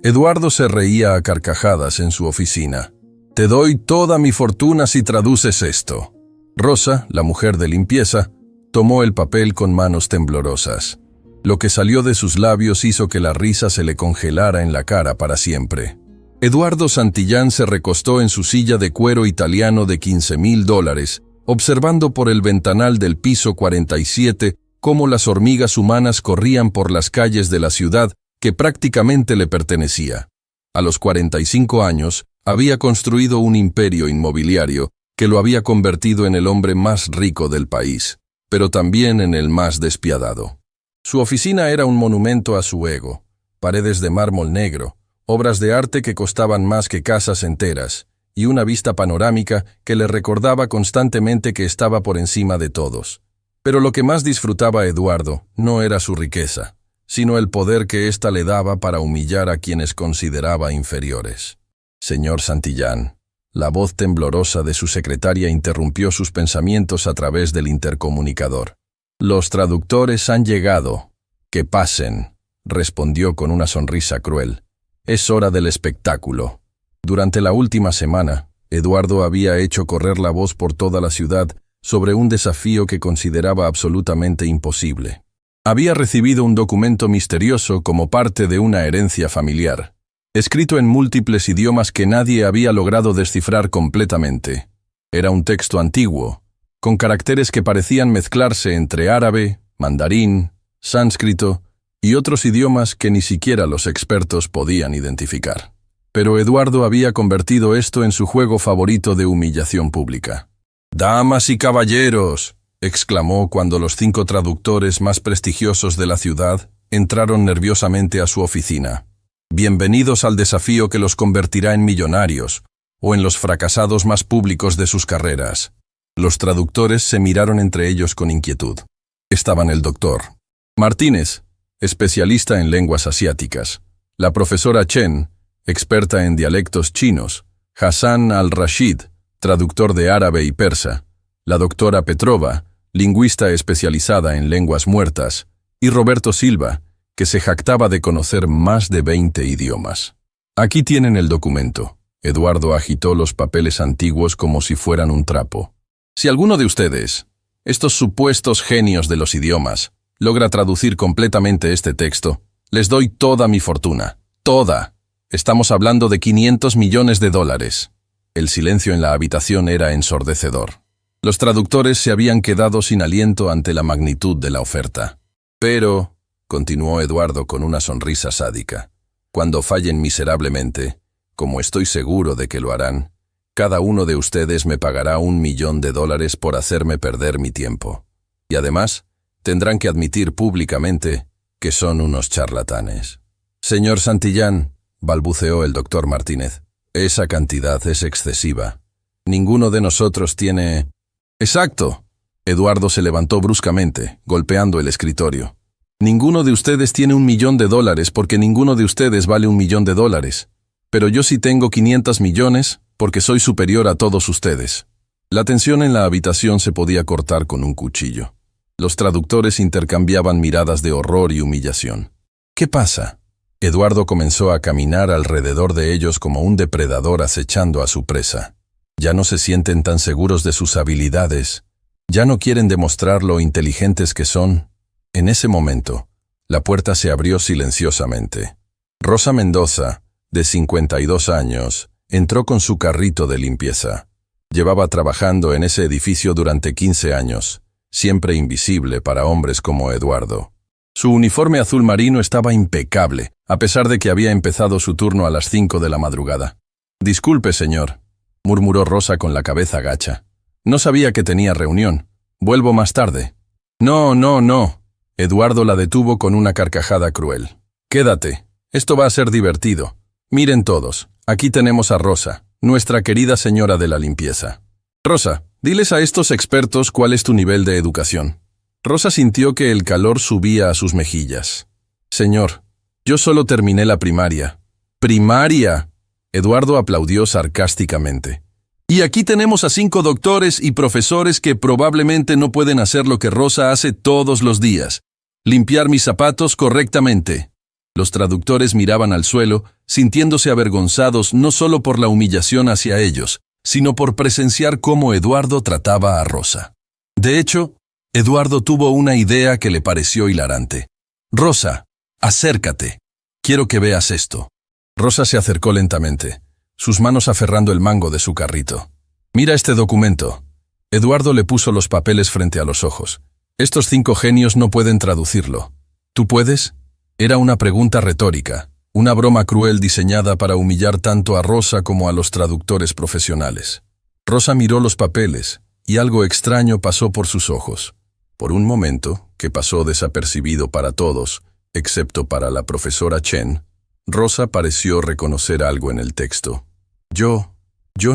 Eduardo se reía a carcajadas en su oficina. «Te doy toda mi fortuna si traduces esto». Rosa, la mujer de limpieza, tomó el papel con manos temblorosas. Lo que salió de sus labios hizo que la risa se le congelara en la cara para siempre. Eduardo Santillán se recostó en su silla de cuero italiano de $15,000, observando por el ventanal del piso 47 cómo las hormigas humanas corrían por las calles de la ciudad que prácticamente le pertenecía. A los 45 años, había construido un imperio inmobiliario que lo había convertido en el hombre más rico del país, pero también en el más despiadado. Su oficina era un monumento a su ego, paredes de mármol negro, obras de arte que costaban más que casas enteras, y una vista panorámica que le recordaba constantemente que estaba por encima de todos. Pero lo que más disfrutaba Eduardo no era su riqueza, sino el poder que ésta le daba para humillar a quienes consideraba inferiores. «Señor Santillán», la voz temblorosa de su secretaria interrumpió sus pensamientos a través del intercomunicador. «Los traductores han llegado. Que pasen», respondió con una sonrisa cruel. «Es hora del espectáculo». Durante la última semana, Eduardo había hecho correr la voz por toda la ciudad sobre un desafío que consideraba absolutamente imposible. Había recibido un documento misterioso como parte de una herencia familiar, escrito en múltiples idiomas que nadie había logrado descifrar completamente. Era un texto antiguo, con caracteres que parecían mezclarse entre árabe, mandarín, sánscrito y otros idiomas que ni siquiera los expertos podían identificar. Pero Eduardo había convertido esto en su juego favorito de humillación pública. «Damas y caballeros», exclamó cuando los 5 traductores más prestigiosos de la ciudad entraron nerviosamente a su oficina. «Bienvenidos al desafío que los convertirá en millonarios, o en los fracasados más públicos de sus carreras». Los traductores se miraron entre ellos con inquietud. Estaban el doctor Martínez, especialista en lenguas asiáticas; la profesora Chen, experta en dialectos chinos; Hassan al-Rashid, traductor de árabe y persa; la doctora Petrova, lingüista especializada en lenguas muertas; y Roberto Silva, que se jactaba de conocer más de 20 idiomas. «Aquí tienen el documento». Eduardo agitó los papeles antiguos como si fueran un trapo. «Si alguno de ustedes, estos supuestos genios de los idiomas, logra traducir completamente este texto, les doy toda mi fortuna. Toda. Estamos hablando de $500 millones. El silencio en la habitación era ensordecedor. Los traductores se habían quedado sin aliento ante la magnitud de la oferta. «Pero», continuó Eduardo con una sonrisa sádica, «cuando fallen miserablemente, como estoy seguro de que lo harán, cada uno de ustedes me pagará $1 millón por hacerme perder mi tiempo. Y además, tendrán que admitir públicamente que son unos charlatanes». «Señor Santillán», balbuceó el doctor Martínez, «esa cantidad es excesiva. Ninguno de nosotros tiene...» «Exacto». Eduardo se levantó bruscamente, golpeando el escritorio. «Ninguno de ustedes tiene $1 millón porque ninguno de ustedes vale $1 millón. Pero yo sí tengo 500 millones porque soy superior a todos ustedes». La tensión en la habitación se podía cortar con un cuchillo. Los traductores intercambiaban miradas de horror y humillación. «¿Qué pasa?». Eduardo comenzó a caminar alrededor de ellos como un depredador acechando a su presa. Ya no se sienten tan seguros de sus habilidades. Ya no quieren demostrar lo inteligentes que son. En ese momento, la puerta se abrió silenciosamente. Rosa Mendoza, de 52 años, entró con su carrito de limpieza. Llevaba trabajando en ese edificio durante 15 años, siempre invisible para hombres como Eduardo. Su uniforme azul marino estaba impecable, a pesar de que había empezado su turno a las 5 de la madrugada. «Disculpe, señor», murmuró Rosa con la cabeza gacha. «No sabía que tenía reunión. Vuelvo más tarde». «No, no, no». Eduardo la detuvo con una carcajada cruel. «Quédate. Esto va a ser divertido. Miren todos. Aquí tenemos a Rosa, nuestra querida señora de la limpieza. Rosa, diles a estos expertos cuál es tu nivel de educación». Rosa sintió que el calor subía a sus mejillas. «Señor, yo solo terminé la primaria». «¿Primaria?». Eduardo aplaudió sarcásticamente. «Y aquí tenemos a 5 doctores y profesores que probablemente no pueden hacer lo que Rosa hace todos los días: limpiar mis zapatos correctamente». Los traductores miraban al suelo, sintiéndose avergonzados no solo por la humillación hacia ellos, sino por presenciar cómo Eduardo trataba a Rosa. De hecho, Eduardo tuvo una idea que le pareció hilarante. «Rosa, acércate. Quiero que veas esto». Rosa se acercó lentamente, sus manos aferrando el mango de su carrito. «Mira este documento». Eduardo le puso los papeles frente a los ojos. «Estos 5 genios no pueden traducirlo. ¿Tú puedes?». Era una pregunta retórica, una broma cruel diseñada para humillar tanto a Rosa como a los traductores profesionales. Rosa miró los papeles, y algo extraño pasó por sus ojos. Por un momento, que pasó desapercibido para todos, excepto para la profesora Chen, Rosa pareció reconocer algo en el texto. Yo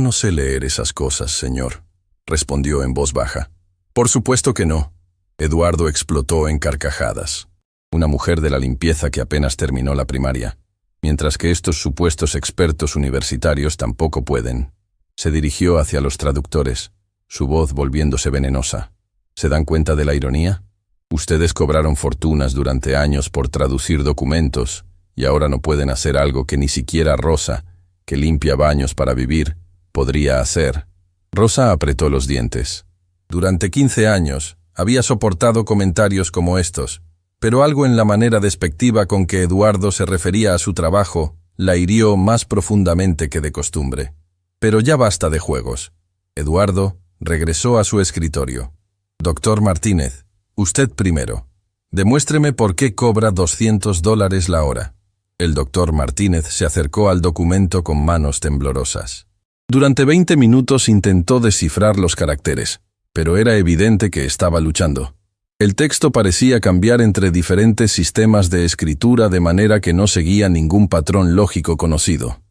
no sé leer esas cosas, señor», respondió en voz baja. «Por supuesto que no». Eduardo explotó en carcajadas. Una mujer de la limpieza que apenas terminó la primaria, mientras que estos supuestos expertos universitarios tampoco pueden. Se dirigió hacia los traductores, su voz volviéndose venenosa. ¿Se dan cuenta de la ironía? Ustedes cobraron fortunas durante años por traducir documentos y ahora no pueden hacer algo que ni siquiera Rosa, que limpia baños para vivir, podría hacer. Rosa apretó los dientes. Durante 15 años había soportado comentarios como estos, pero algo en la manera despectiva con que Eduardo se refería a su trabajo la hirió más profundamente que de costumbre. Pero ya basta de juegos. Eduardo regresó a su escritorio. «Doctor Martínez, usted primero. Demuéstreme por qué cobra $200 la hora». El doctor Martínez se acercó al documento con manos temblorosas. Durante 20 minutos intentó descifrar los caracteres, pero era evidente que estaba luchando. El texto parecía cambiar entre diferentes sistemas de escritura de manera que no seguía ningún patrón lógico conocido.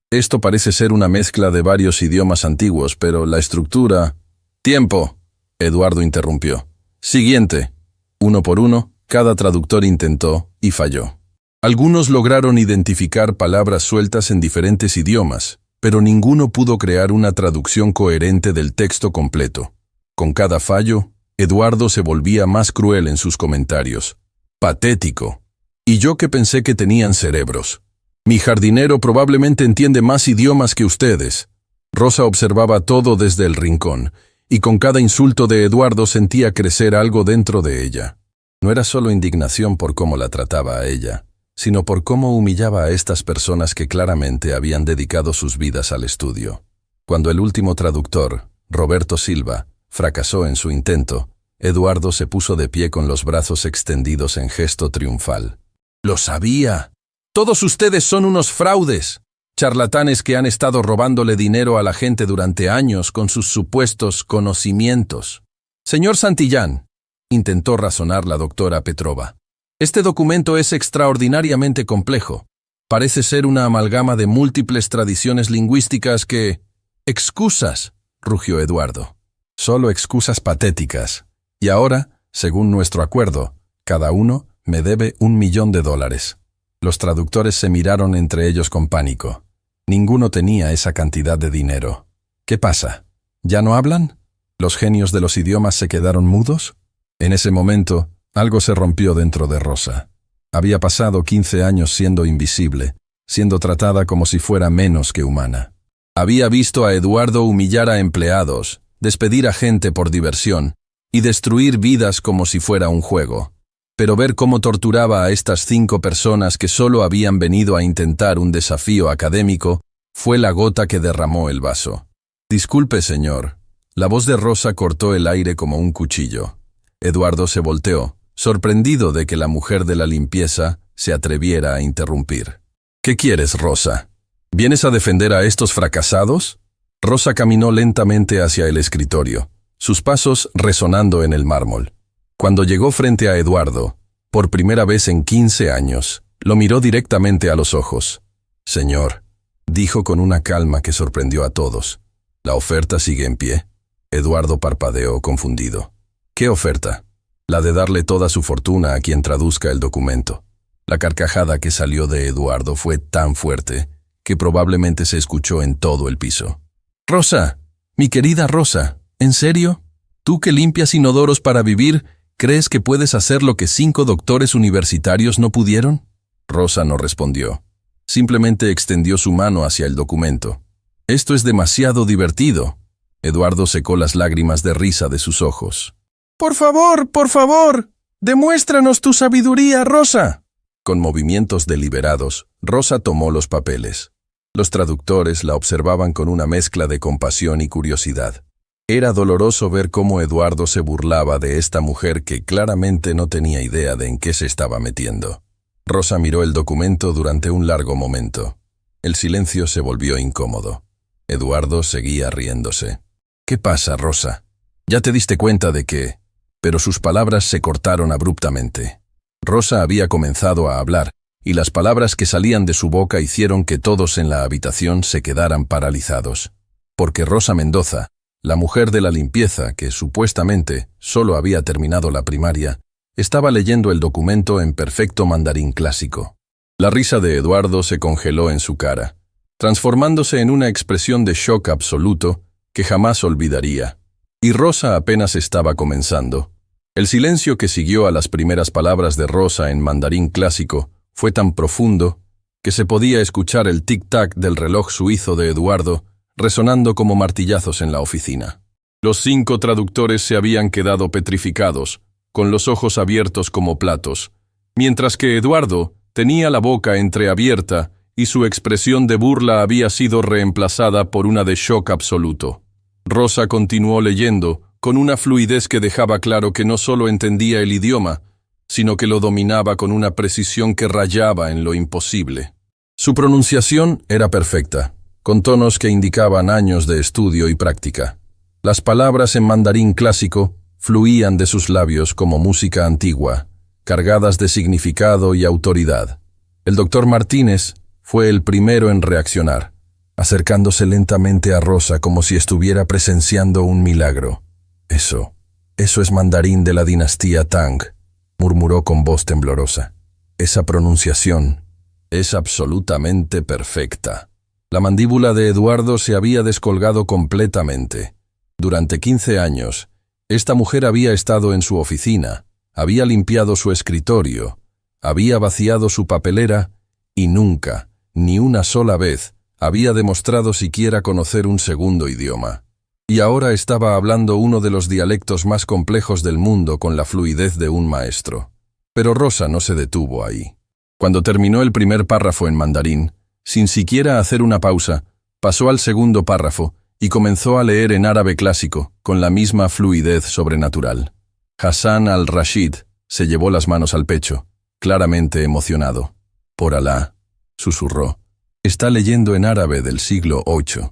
Esto parece ser una mezcla de varios idiomas antiguos, pero la estructura... «¡Tiempo!», Eduardo interrumpió. «Siguiente». Uno por uno, cada traductor intentó y falló. Algunos lograron identificar palabras sueltas en diferentes idiomas, pero ninguno pudo crear una traducción coherente del texto completo. Con cada fallo, Eduardo se volvía más cruel en sus comentarios. «Patético. Y yo que pensé que tenían cerebros. Mi jardinero probablemente entiende más idiomas que ustedes». Rosa observaba todo desde el rincón, y con cada insulto de Eduardo sentía crecer algo dentro de ella. No era solo indignación por cómo la trataba a ella, sino por cómo humillaba a estas personas que claramente habían dedicado sus vidas al estudio. Cuando el último traductor, Roberto Silva, fracasó en su intento, Eduardo se puso de pie con los brazos extendidos en gesto triunfal. «¡Lo sabía! Todos ustedes son unos fraudes, charlatanes que han estado robándole dinero a la gente durante años con sus supuestos conocimientos». «Señor Santillán», intentó razonar la doctora Petrova, «este documento es extraordinariamente complejo. Parece ser una amalgama de múltiples tradiciones lingüísticas que...» «Excusas», rugió Eduardo. «Solo excusas patéticas. Y ahora, según nuestro acuerdo, cada uno me debe $1.000.000. Los traductores se miraron entre ellos con pánico. Ninguno tenía esa cantidad de dinero. ¿Qué pasa? ¿Ya no hablan? ¿Los genios de los idiomas se quedaron mudos? En ese momento, algo se rompió dentro de Rosa. Había pasado 15 años siendo invisible, siendo tratada como si fuera menos que humana. Había visto a Eduardo humillar a empleados, despedir a gente por diversión y destruir vidas como si fuera un juego. Pero ver cómo torturaba a estas 5 personas que solo habían venido a intentar un desafío académico fue la gota que derramó el vaso. «Disculpe, señor». La voz de Rosa cortó el aire como un cuchillo. Eduardo se volteó, sorprendido de que la mujer de la limpieza se atreviera a interrumpir. «¿Qué quieres, Rosa? ¿Vienes a defender a estos fracasados?» Rosa caminó lentamente hacia el escritorio, sus pasos resonando en el mármol. Cuando llegó frente a Eduardo, por primera vez en 15 años, lo miró directamente a los ojos. «Señor», dijo con una calma que sorprendió a todos, «¿la oferta sigue en pie?» Eduardo parpadeó confundido. «¿Qué oferta?» «La de darle toda su fortuna a quien traduzca el documento». La carcajada que salió de Eduardo fue tan fuerte que probablemente se escuchó en todo el piso. «Rosa, mi querida Rosa, ¿en serio? ¿Tú que limpias inodoros para vivir, ¿Crees que puedes hacer lo que 5 doctores universitarios no pudieron? Rosa no respondió. Simplemente extendió su mano hacia el documento. Esto es demasiado divertido. Eduardo secó las lágrimas de risa de sus ojos. Por favor, demuéstranos tu sabiduría, Rosa. Con movimientos deliberados, Rosa tomó los papeles. Los traductores la observaban con una mezcla de compasión y curiosidad. Era doloroso ver cómo Eduardo se burlaba de esta mujer que claramente no tenía idea de en qué se estaba metiendo. Rosa miró el documento durante un largo momento. El silencio se volvió incómodo. Eduardo seguía riéndose. ¿Qué pasa, Rosa? Ya te diste cuenta de que... Pero sus palabras se cortaron abruptamente. Rosa había comenzado a hablar, y las palabras que salían de su boca hicieron que todos en la habitación se quedaran paralizados. Porque Rosa Mendoza, la mujer de la limpieza, que supuestamente solo había terminado la primaria, estaba leyendo el documento en perfecto mandarín clásico. La risa de Eduardo se congeló en su cara, transformándose en una expresión de shock absoluto que jamás olvidaría. Y Rosa apenas estaba comenzando. El silencio que siguió a las primeras palabras de Rosa en mandarín clásico fue tan profundo que se podía escuchar el tic-tac del reloj suizo de Eduardo resonando como martillazos en la oficina. Los 5 traductores se habían quedado petrificados, con los ojos abiertos como platos, mientras que Eduardo tenía la boca entreabierta y su expresión de burla había sido reemplazada por una de shock absoluto. Rosa continuó leyendo, con una fluidez que dejaba claro que no solo entendía el idioma, sino que lo dominaba con una precisión que rayaba en lo imposible. Su pronunciación era perfecta, con tonos que indicaban años de estudio y práctica. Las palabras en mandarín clásico fluían de sus labios como música antigua, cargadas de significado y autoridad. El doctor Martínez fue el primero en reaccionar, acercándose lentamente a Rosa como si estuviera presenciando un milagro. Eso es mandarín de la dinastía Tang, murmuró con voz temblorosa. Esa pronunciación es absolutamente perfecta. La mandíbula de Eduardo se había descolgado completamente. Durante 15 años, esta mujer había estado en su oficina, había limpiado su escritorio, había vaciado su papelera y nunca, ni una sola vez, había demostrado siquiera conocer un segundo idioma. Y ahora estaba hablando uno de los dialectos más complejos del mundo con la fluidez de un maestro. Pero Rosa no se detuvo ahí. Cuando terminó el primer párrafo en mandarín, sin siquiera hacer una pausa, pasó al segundo párrafo y comenzó a leer en árabe clásico, con la misma fluidez sobrenatural. Hassan al-Rashid se llevó las manos al pecho, claramente emocionado. Por Alá, susurró, está leyendo en árabe del siglo VIII.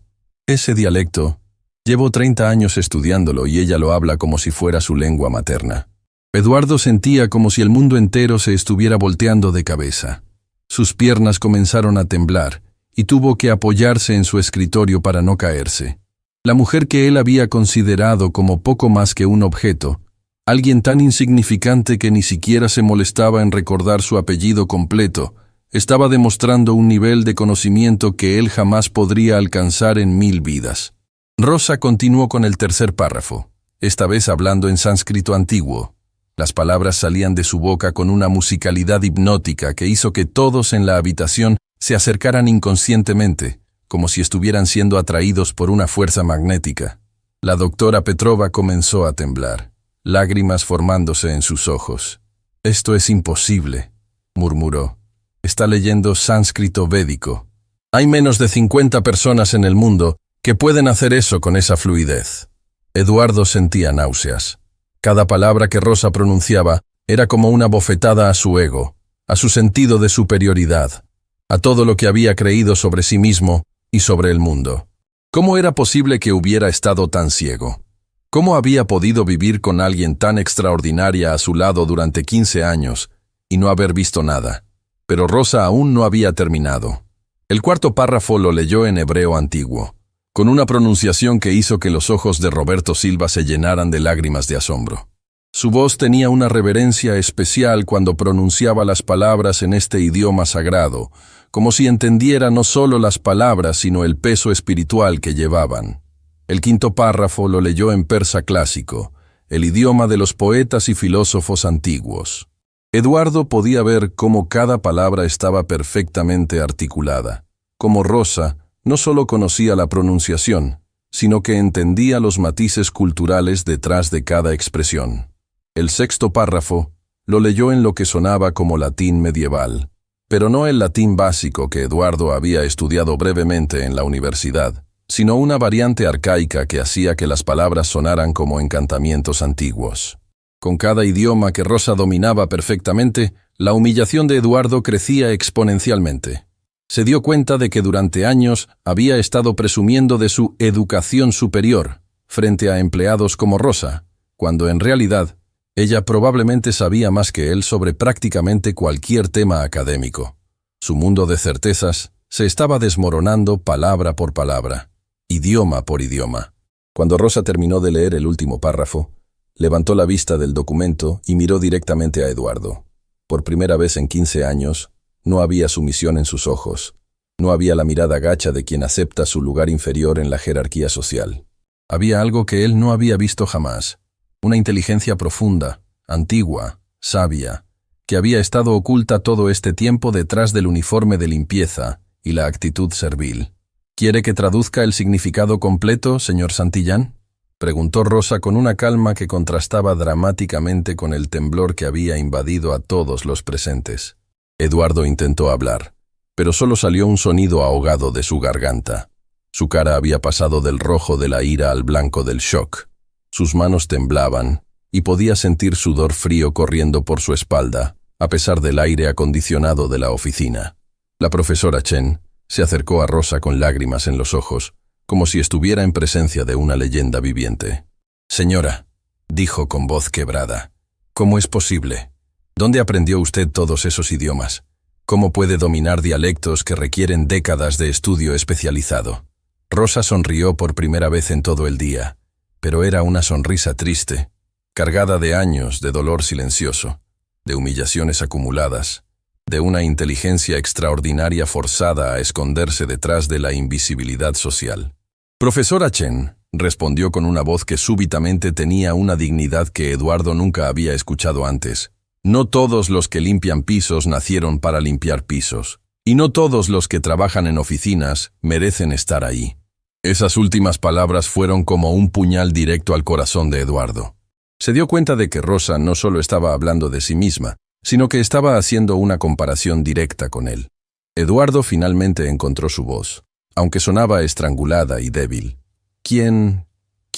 Ese dialecto, llevo 30 años estudiándolo y ella lo habla como si fuera su lengua materna. Eduardo sentía como si el mundo entero se estuviera volteando de cabeza. Sus piernas comenzaron a temblar y tuvo que apoyarse en su escritorio para no caerse. La mujer que él había considerado como poco más que un objeto, alguien tan insignificante que ni siquiera se molestaba en recordar su apellido completo, estaba demostrando un nivel de conocimiento que él jamás podría alcanzar en 1000 vidas. Rosa continuó con el tercer párrafo, esta vez hablando en sánscrito antiguo. Las palabras salían de su boca con una musicalidad hipnótica que hizo que todos en la habitación se acercaran inconscientemente, como si estuvieran siendo atraídos por una fuerza magnética. La doctora Petrova comenzó a temblar, lágrimas formándose en sus ojos. «Esto es imposible», murmuró. «Está leyendo sánscrito védico. Hay menos de 50 personas en el mundo que pueden hacer eso con esa fluidez». Eduardo sentía náuseas. Cada palabra que Rosa pronunciaba era como una bofetada a su ego, a su sentido de superioridad, a todo lo que había creído sobre sí mismo y sobre el mundo. ¿Cómo era posible que hubiera estado tan ciego? ¿Cómo había podido vivir con alguien tan extraordinaria a su lado durante 15 años y no haber visto nada? Pero Rosa aún no había terminado. El cuarto párrafo lo leyó en hebreo antiguo, con una pronunciación que hizo que los ojos de Roberto Silva se llenaran de lágrimas de asombro. Su voz tenía una reverencia especial cuando pronunciaba las palabras en este idioma sagrado, como si entendiera no solo las palabras, sino el peso espiritual que llevaban. El quinto párrafo lo leyó en persa clásico, el idioma de los poetas y filósofos antiguos. Eduardo podía ver cómo cada palabra estaba perfectamente articulada, cómo Rosa no solo conocía la pronunciación, sino que entendía los matices culturales detrás de cada expresión. El sexto párrafo lo leyó en lo que sonaba como latín medieval, pero no el latín básico que Eduardo había estudiado brevemente en la universidad, sino una variante arcaica que hacía que las palabras sonaran como encantamientos antiguos. Con cada idioma que Rosa dominaba perfectamente, la humillación de Eduardo crecía exponencialmente. Se dio cuenta de que durante años había estado presumiendo de su educación superior frente a empleados como Rosa, cuando en realidad ella probablemente sabía más que él sobre prácticamente cualquier tema académico. Su mundo de certezas se estaba desmoronando palabra por palabra, idioma por idioma. Cuando Rosa terminó de leer el último párrafo, levantó la vista del documento y miró directamente a Eduardo. Por primera vez en 15 años, no había sumisión en sus ojos. No había la mirada gacha de quien acepta su lugar inferior en la jerarquía social. Había algo que él no había visto jamás. Una inteligencia profunda, antigua, sabia, que había estado oculta todo este tiempo detrás del uniforme de limpieza y la actitud servil. ¿Quiere que traduzca el significado completo, señor Santillán?, preguntó Rosa con una calma que contrastaba dramáticamente con el temblor que había invadido a todos los presentes. Eduardo intentó hablar, pero solo salió un sonido ahogado de su garganta. Su cara había pasado del rojo de la ira al blanco del shock. Sus manos temblaban, y podía sentir sudor frío corriendo por su espalda, a pesar del aire acondicionado de la oficina. La profesora Chen se acercó a Rosa con lágrimas en los ojos, como si estuviera en presencia de una leyenda viviente. «Señora», dijo con voz quebrada, «¿cómo es posible? ¿Dónde aprendió usted todos esos idiomas? ¿Cómo puede dominar dialectos que requieren décadas de estudio especializado?» Rosa sonrió por primera vez en todo el día, pero era una sonrisa triste, cargada de años de dolor silencioso, de humillaciones acumuladas, de una inteligencia extraordinaria forzada a esconderse detrás de la invisibilidad social. «Profesora Chen», respondió con una voz que súbitamente tenía una dignidad que Eduardo nunca había escuchado antes. «No todos los que limpian pisos nacieron para limpiar pisos, y no todos los que trabajan en oficinas merecen estar ahí». Esas últimas palabras fueron como un puñal directo al corazón de Eduardo. Se dio cuenta de que Rosa no solo estaba hablando de sí misma, sino que estaba haciendo una comparación directa con él. Eduardo finalmente encontró su voz, aunque sonaba estrangulada y débil. ¿Quién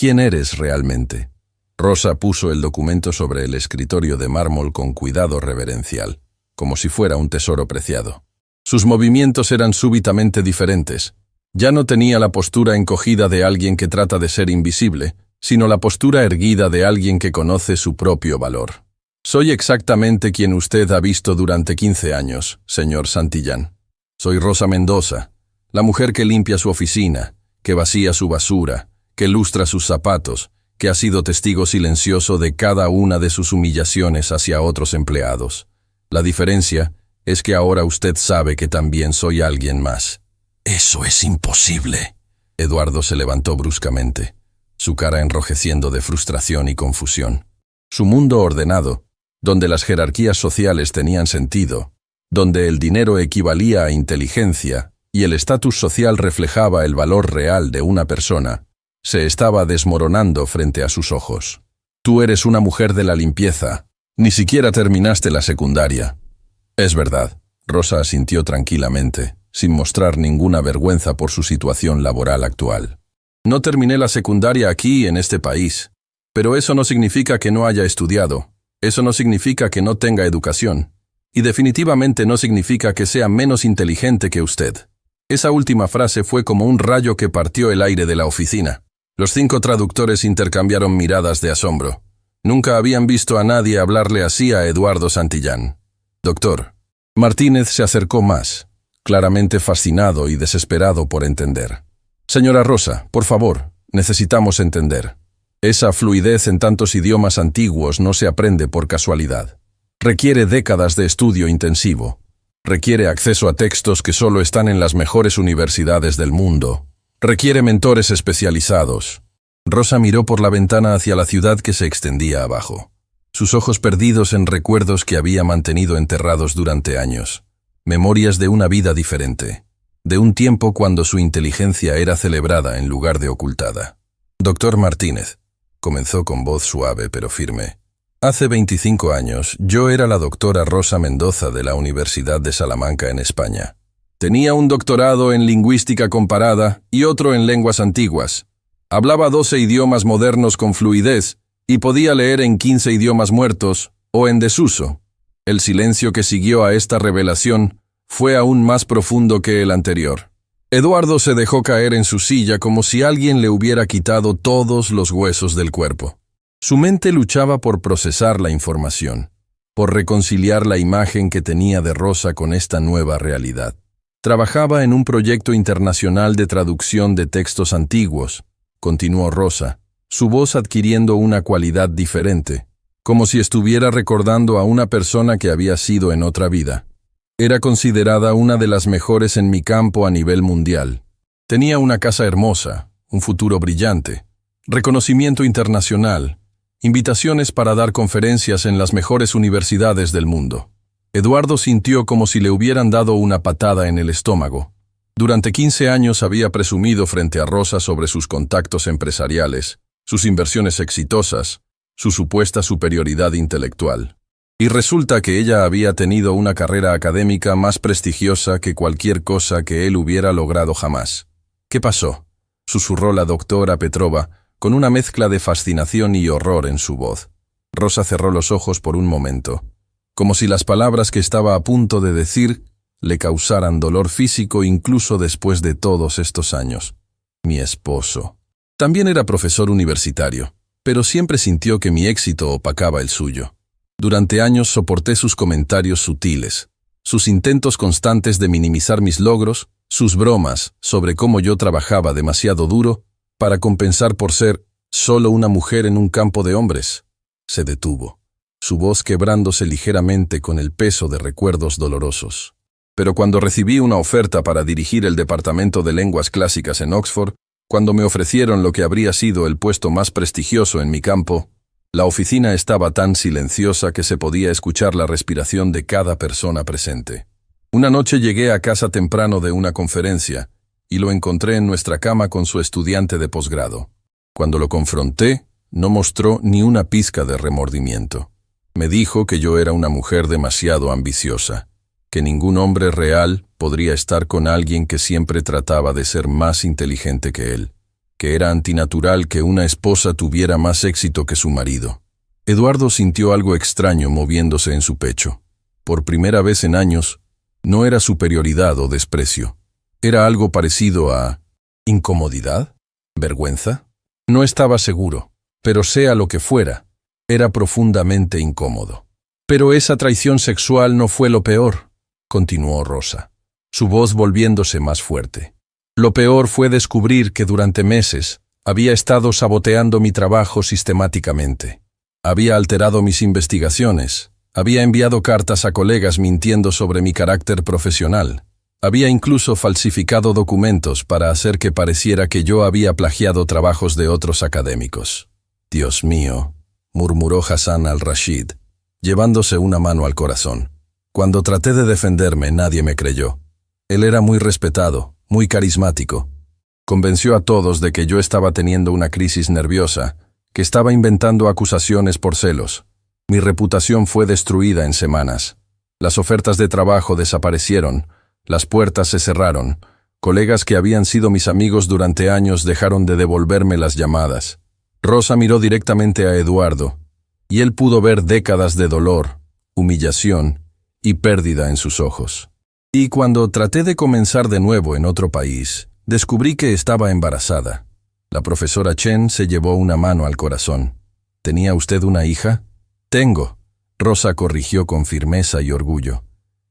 eres realmente?» Rosa puso el documento sobre el escritorio de mármol con cuidado reverencial, como si fuera un tesoro preciado. Sus movimientos eran súbitamente diferentes. Ya no tenía la postura encogida de alguien que trata de ser invisible, sino la postura erguida de alguien que conoce su propio valor. «Soy exactamente quien usted ha visto durante 15 años, señor Santillán. Soy Rosa Mendoza, la mujer que limpia su oficina, que vacía su basura, que lustra sus zapatos, que ha sido testigo silencioso de cada una de sus humillaciones hacia otros empleados. La diferencia es que ahora usted sabe que también soy alguien más». «Eso es imposible». Eduardo se levantó bruscamente, su cara enrojeciendo de frustración y confusión. Su mundo ordenado, donde las jerarquías sociales tenían sentido, donde el dinero equivalía a inteligencia y el estatus social reflejaba el valor real de una persona, se estaba desmoronando frente a sus ojos. «Tú eres una mujer de la limpieza. Ni siquiera terminaste la secundaria». «Es verdad», Rosa asintió tranquilamente, sin mostrar ninguna vergüenza por su situación laboral actual. «No terminé la secundaria aquí, en este país. Pero eso no significa que no haya estudiado. Eso no significa que no tenga educación. Y definitivamente no significa que sea menos inteligente que usted». Esa última frase fue como un rayo que partió el aire de la oficina. Los 5 traductores intercambiaron miradas de asombro. Nunca habían visto a nadie hablarle así a Eduardo Santillán. «Doctor». Martínez se acercó más, claramente fascinado y desesperado por entender. «Señora Rosa, por favor, necesitamos entender. Esa fluidez en tantos idiomas antiguos no se aprende por casualidad. Requiere décadas de estudio intensivo. Requiere acceso a textos que solo están en las mejores universidades del mundo. Requiere mentores especializados. Rosa miró por la ventana hacia la ciudad que se extendía abajo. Sus ojos perdidos en recuerdos que había mantenido enterrados durante años. Memorias de una vida diferente. De un tiempo cuando su inteligencia era celebrada en lugar de ocultada. «Doctor Martínez», comenzó con voz suave pero firme. «Hace 25 años, yo era la doctora Rosa Mendoza de la Universidad de Salamanca en España. Tenía un doctorado en lingüística comparada y otro en lenguas antiguas. Hablaba 12 idiomas modernos con fluidez y podía leer en 15 idiomas muertos o en desuso. El silencio que siguió a esta revelación fue aún más profundo que el anterior. Eduardo se dejó caer en su silla como si alguien le hubiera quitado todos los huesos del cuerpo. Su mente luchaba por procesar la información, por reconciliar la imagen que tenía de Rosa con esta nueva realidad. Trabajaba en un proyecto internacional de traducción de textos antiguos, continuó Rosa, su voz adquiriendo una cualidad diferente, como si estuviera recordando a una persona que había sido en otra vida. Era considerada una de las mejores en mi campo a nivel mundial. Tenía una casa hermosa, un futuro brillante, reconocimiento internacional, invitaciones para dar conferencias en las mejores universidades del mundo. Eduardo sintió como si le hubieran dado una patada en el estómago. Durante 15 años había presumido frente a Rosa sobre sus contactos empresariales, sus inversiones exitosas, su supuesta superioridad intelectual. Y resulta que ella había tenido una carrera académica más prestigiosa que cualquier cosa que él hubiera logrado jamás. «¿Qué pasó?», susurró la doctora Petrova, con una mezcla de fascinación y horror en su voz. Rosa cerró los ojos por un momento, como si las palabras que estaba a punto de decir le causaran dolor físico incluso después de todos estos años. Mi esposo. También era profesor universitario, pero siempre sintió que mi éxito opacaba el suyo. Durante años soporté sus comentarios sutiles, sus intentos constantes de minimizar mis logros, sus bromas sobre cómo yo trabajaba demasiado duro para compensar por ser solo una mujer en un campo de hombres. Se detuvo, su voz quebrándose ligeramente con el peso de recuerdos dolorosos. Pero cuando recibí una oferta para dirigir el departamento de lenguas clásicas en Oxford, cuando me ofrecieron lo que habría sido el puesto más prestigioso en mi campo, la oficina estaba tan silenciosa que se podía escuchar la respiración de cada persona presente. Una noche llegué a casa temprano de una conferencia y lo encontré en nuestra cama con su estudiante de posgrado. Cuando lo confronté, no mostró ni una pizca de remordimiento. Me dijo que yo era una mujer demasiado ambiciosa, que ningún hombre real podría estar con alguien que siempre trataba de ser más inteligente que él, que era antinatural que una esposa tuviera más éxito que su marido. Eduardo sintió algo extraño moviéndose en su pecho. Por primera vez en años, no era superioridad o desprecio. Era algo parecido a incomodidad, vergüenza. No estaba seguro, pero sea lo que fuera, era profundamente incómodo. Pero esa traición sexual no fue lo peor, continuó Rosa, su voz volviéndose más fuerte. Lo peor fue descubrir que durante meses había estado saboteando mi trabajo sistemáticamente. Había alterado mis investigaciones, había enviado cartas a colegas mintiendo sobre mi carácter profesional. Había incluso falsificado documentos para hacer que pareciera que yo había plagiado trabajos de otros académicos. «Dios mío», murmuró Hassan al-Rashid, llevándose una mano al corazón. Cuando traté de defenderme, nadie me creyó. Él era muy respetado, muy carismático. Convenció a todos de que yo estaba teniendo una crisis nerviosa, que estaba inventando acusaciones por celos. Mi reputación fue destruida en semanas. Las ofertas de trabajo desaparecieron. Las puertas se cerraron. Colegas que habían sido mis amigos durante años dejaron de devolverme las llamadas. Rosa miró directamente a Eduardo, y él pudo ver décadas de dolor, humillación y pérdida en sus ojos. Y cuando traté de comenzar de nuevo en otro país, descubrí que estaba embarazada. La profesora Chen se llevó una mano al corazón. ¿Tenía usted una hija? Tengo. Rosa corrigió con firmeza y orgullo.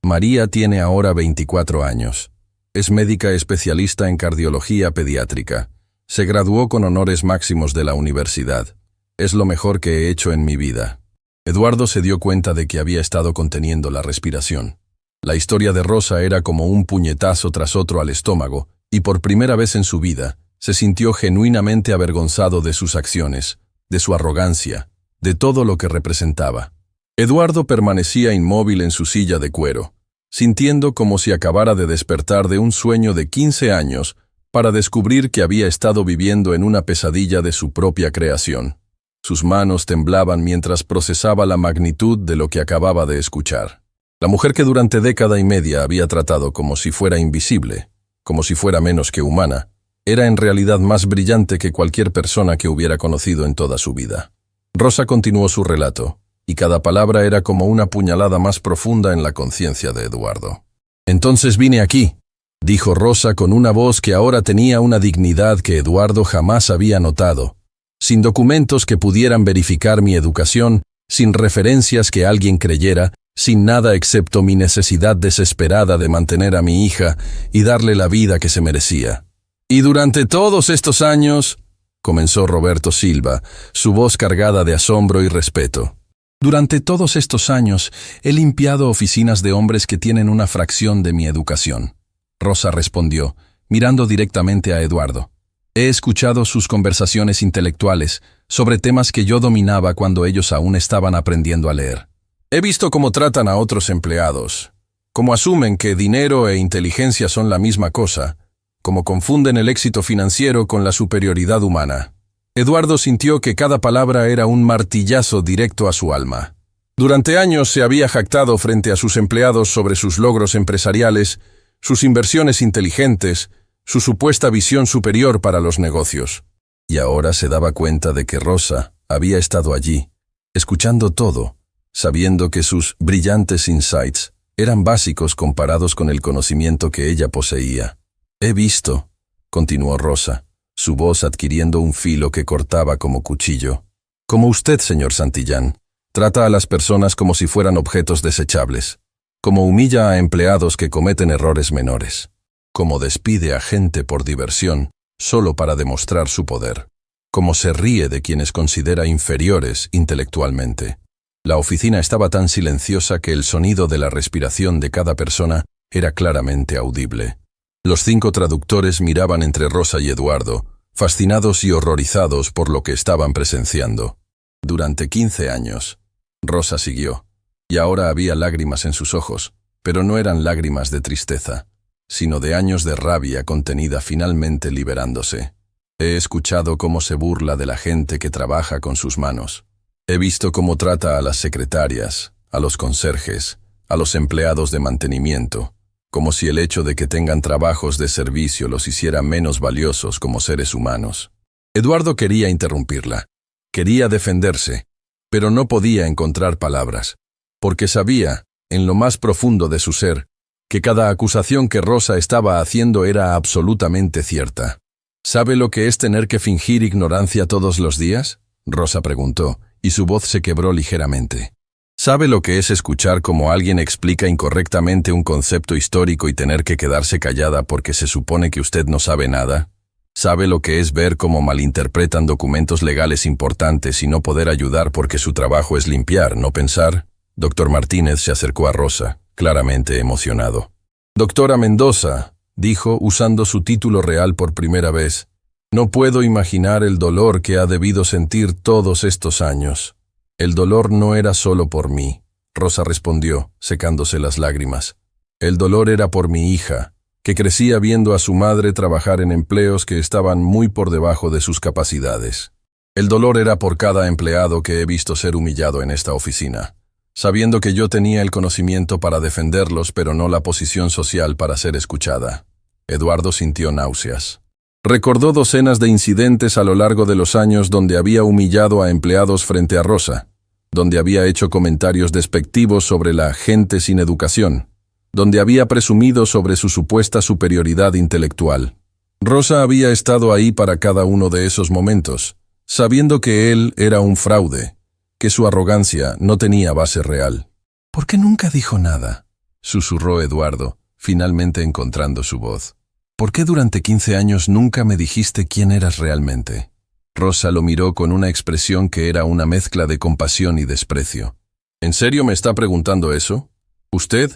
María tiene ahora 24 años. Es médica especialista en cardiología pediátrica. Se graduó con honores máximos de la universidad. Es lo mejor que he hecho en mi vida. Eduardo se dio cuenta de que había estado conteniendo la respiración. La historia de Rosa era como un puñetazo tras otro al estómago, y por primera vez en su vida, Se sintió genuinamente avergonzado de sus acciones, de su arrogancia, de todo lo que representaba. Eduardo permanecía inmóvil en su silla de cuero, sintiendo como si acabara de despertar de un sueño de 15 años para descubrir que había estado viviendo en una pesadilla de su propia creación. Sus manos temblaban mientras procesaba la magnitud de lo que acababa de escuchar. La mujer que durante década y media había tratado como si fuera invisible, como si fuera menos que humana, era en realidad más brillante que cualquier persona que hubiera conocido en toda su vida. Rosa continuó su relato, y cada palabra era como una puñalada más profunda en la conciencia de Eduardo. «Entonces vine aquí», dijo Rosa con una voz que ahora tenía una dignidad que Eduardo jamás había notado, sin documentos que pudieran verificar mi educación, sin referencias que alguien creyera, sin nada excepto mi necesidad desesperada de mantener a mi hija y darle la vida que se merecía. «Y durante todos estos años», comenzó Roberto Silva, su voz cargada de asombro y respeto. «Durante todos estos años he limpiado oficinas de hombres que tienen una fracción de mi educación», Rosa respondió, mirando directamente a Eduardo. «He escuchado sus conversaciones intelectuales sobre temas que yo dominaba cuando ellos aún estaban aprendiendo a leer. He visto cómo tratan a otros empleados, cómo asumen que dinero e inteligencia son la misma cosa, cómo confunden el éxito financiero con la superioridad humana». Eduardo sintió que cada palabra era un martillazo directo a su alma. Durante años se había jactado frente a sus empleados sobre sus logros empresariales, sus inversiones inteligentes, su supuesta visión superior para los negocios. Y ahora se daba cuenta de que Rosa había estado allí, escuchando todo, sabiendo que sus brillantes insights eran básicos comparados con el conocimiento que ella poseía. «He visto», continuó Rosa, su voz adquiriendo un filo que cortaba como cuchillo, «como usted, señor Santillán, trata a las personas como si fueran objetos desechables, como humilla a empleados que cometen errores menores, como despide a gente por diversión solo para demostrar su poder, como se ríe de quienes considera inferiores intelectualmente». La oficina estaba tan silenciosa que el sonido de la respiración de cada persona era claramente audible. Los 5 traductores miraban entre Rosa y Eduardo, fascinados y horrorizados por lo que estaban presenciando. «Durante 15 años», Rosa siguió, y ahora había lágrimas en sus ojos, pero no eran lágrimas de tristeza, sino de años de rabia contenida finalmente liberándose. «He escuchado cómo se burla de la gente que trabaja con sus manos. He visto cómo trata a las secretarias, a los conserjes, a los empleados de mantenimiento, como si el hecho de que tengan trabajos de servicio los hiciera menos valiosos como seres humanos». Eduardo quería interrumpirla, quería defenderse, pero no podía encontrar palabras, porque sabía, en lo más profundo de su ser, que cada acusación que Rosa estaba haciendo era absolutamente cierta. «¿Sabe lo que es tener que fingir ignorancia todos los días?», Rosa preguntó, y su voz se quebró ligeramente. «¿Sabe lo que es escuchar cómo alguien explica incorrectamente un concepto histórico y tener que quedarse callada porque se supone que usted no sabe nada? ¿Sabe lo que es ver cómo malinterpretan documentos legales importantes y no poder ayudar porque su trabajo es limpiar, no pensar?» Doctor Martínez se acercó a Rosa, claramente emocionado. «Doctora Mendoza», dijo, usando su título real por primera vez, «no puedo imaginar el dolor que ha debido sentir todos estos años». «El dolor no era solo por mí», Rosa respondió, secándose las lágrimas. «El dolor era por mi hija, que crecía viendo a su madre trabajar en empleos que estaban muy por debajo de sus capacidades. El dolor era por cada empleado que he visto ser humillado en esta oficina, sabiendo que yo tenía el conocimiento para defenderlos pero no la posición social para ser escuchada». Eduardo sintió náuseas. Recordó docenas de incidentes a lo largo de los años donde había humillado a empleados frente a Rosa, donde había hecho comentarios despectivos sobre la gente sin educación, donde había presumido sobre su supuesta superioridad intelectual. Rosa había estado ahí para cada uno de esos momentos, sabiendo que él era un fraude, que su arrogancia no tenía base real. «¿Por qué nunca dijo nada?», susurró Eduardo, finalmente encontrando su voz. «¿Por qué durante 15 años nunca me dijiste quién eras realmente?». Rosa lo miró con una expresión que era una mezcla de compasión y desprecio. «¿En serio me está preguntando eso? ¿Usted,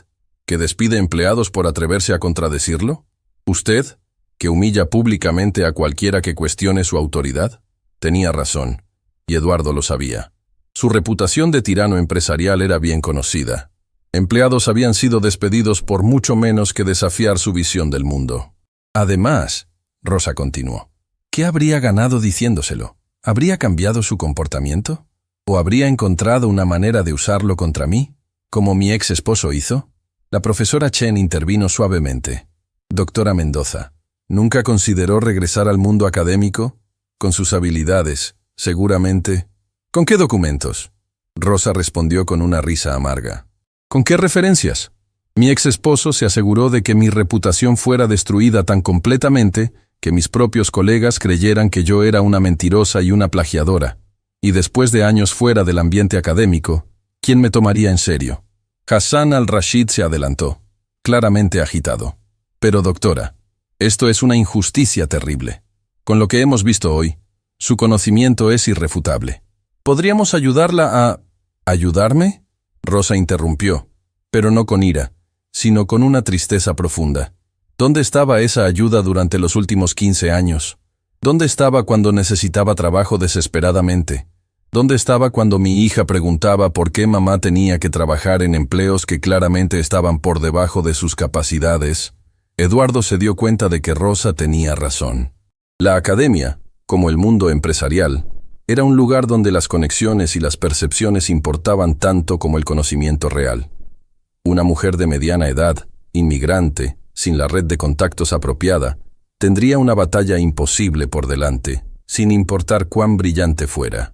que despide empleados por atreverse a contradecirlo? ¿Usted, ¿Que humilla públicamente a cualquiera que cuestione su autoridad? Tenía razón, y Eduardo lo sabía. Su reputación de tirano empresarial era bien conocida. Empleados habían sido despedidos por mucho menos que desafiar su visión del mundo. Además, Rosa continuó, ¿qué habría ganado diciéndoselo? ¿Habría cambiado su comportamiento? ¿O habría encontrado una manera de usarlo contra mí, como mi ex esposo hizo? La profesora Chen intervino suavemente. Doctora Mendoza, ¿nunca consideró regresar al mundo académico? Con sus habilidades, seguramente. ¿Con qué documentos? Rosa respondió con una risa amarga. ¿Con qué referencias? Mi ex esposo se aseguró de que mi reputación fuera destruida tan completamente que mis propios colegas creyeran que yo era una mentirosa y una plagiadora. Y después de años fuera del ambiente académico, ¿quién me tomaría en serio? Hassan al-Rashid se adelantó, claramente agitado. Pero doctora, esto es una injusticia terrible. Con lo que hemos visto hoy, su conocimiento es irrefutable. ¿Podríamos ayudarla a... ¿Ayudarme? Rosa interrumpió, pero no con ira, sino con una tristeza profunda. ¿Dónde estaba esa ayuda durante los últimos 15 años? ¿Dónde estaba cuando necesitaba trabajo desesperadamente? ¿Dónde estaba cuando mi hija preguntaba por qué mamá tenía que trabajar en empleos que claramente estaban por debajo de sus capacidades? Eduardo se dio cuenta de que Rosa tenía razón. La academia, como el mundo empresarial, era un lugar donde las conexiones y las percepciones importaban tanto como el conocimiento real. Una mujer de mediana edad, inmigrante, sin la red de contactos apropiada, tendría una batalla imposible por delante, sin importar cuán brillante fuera.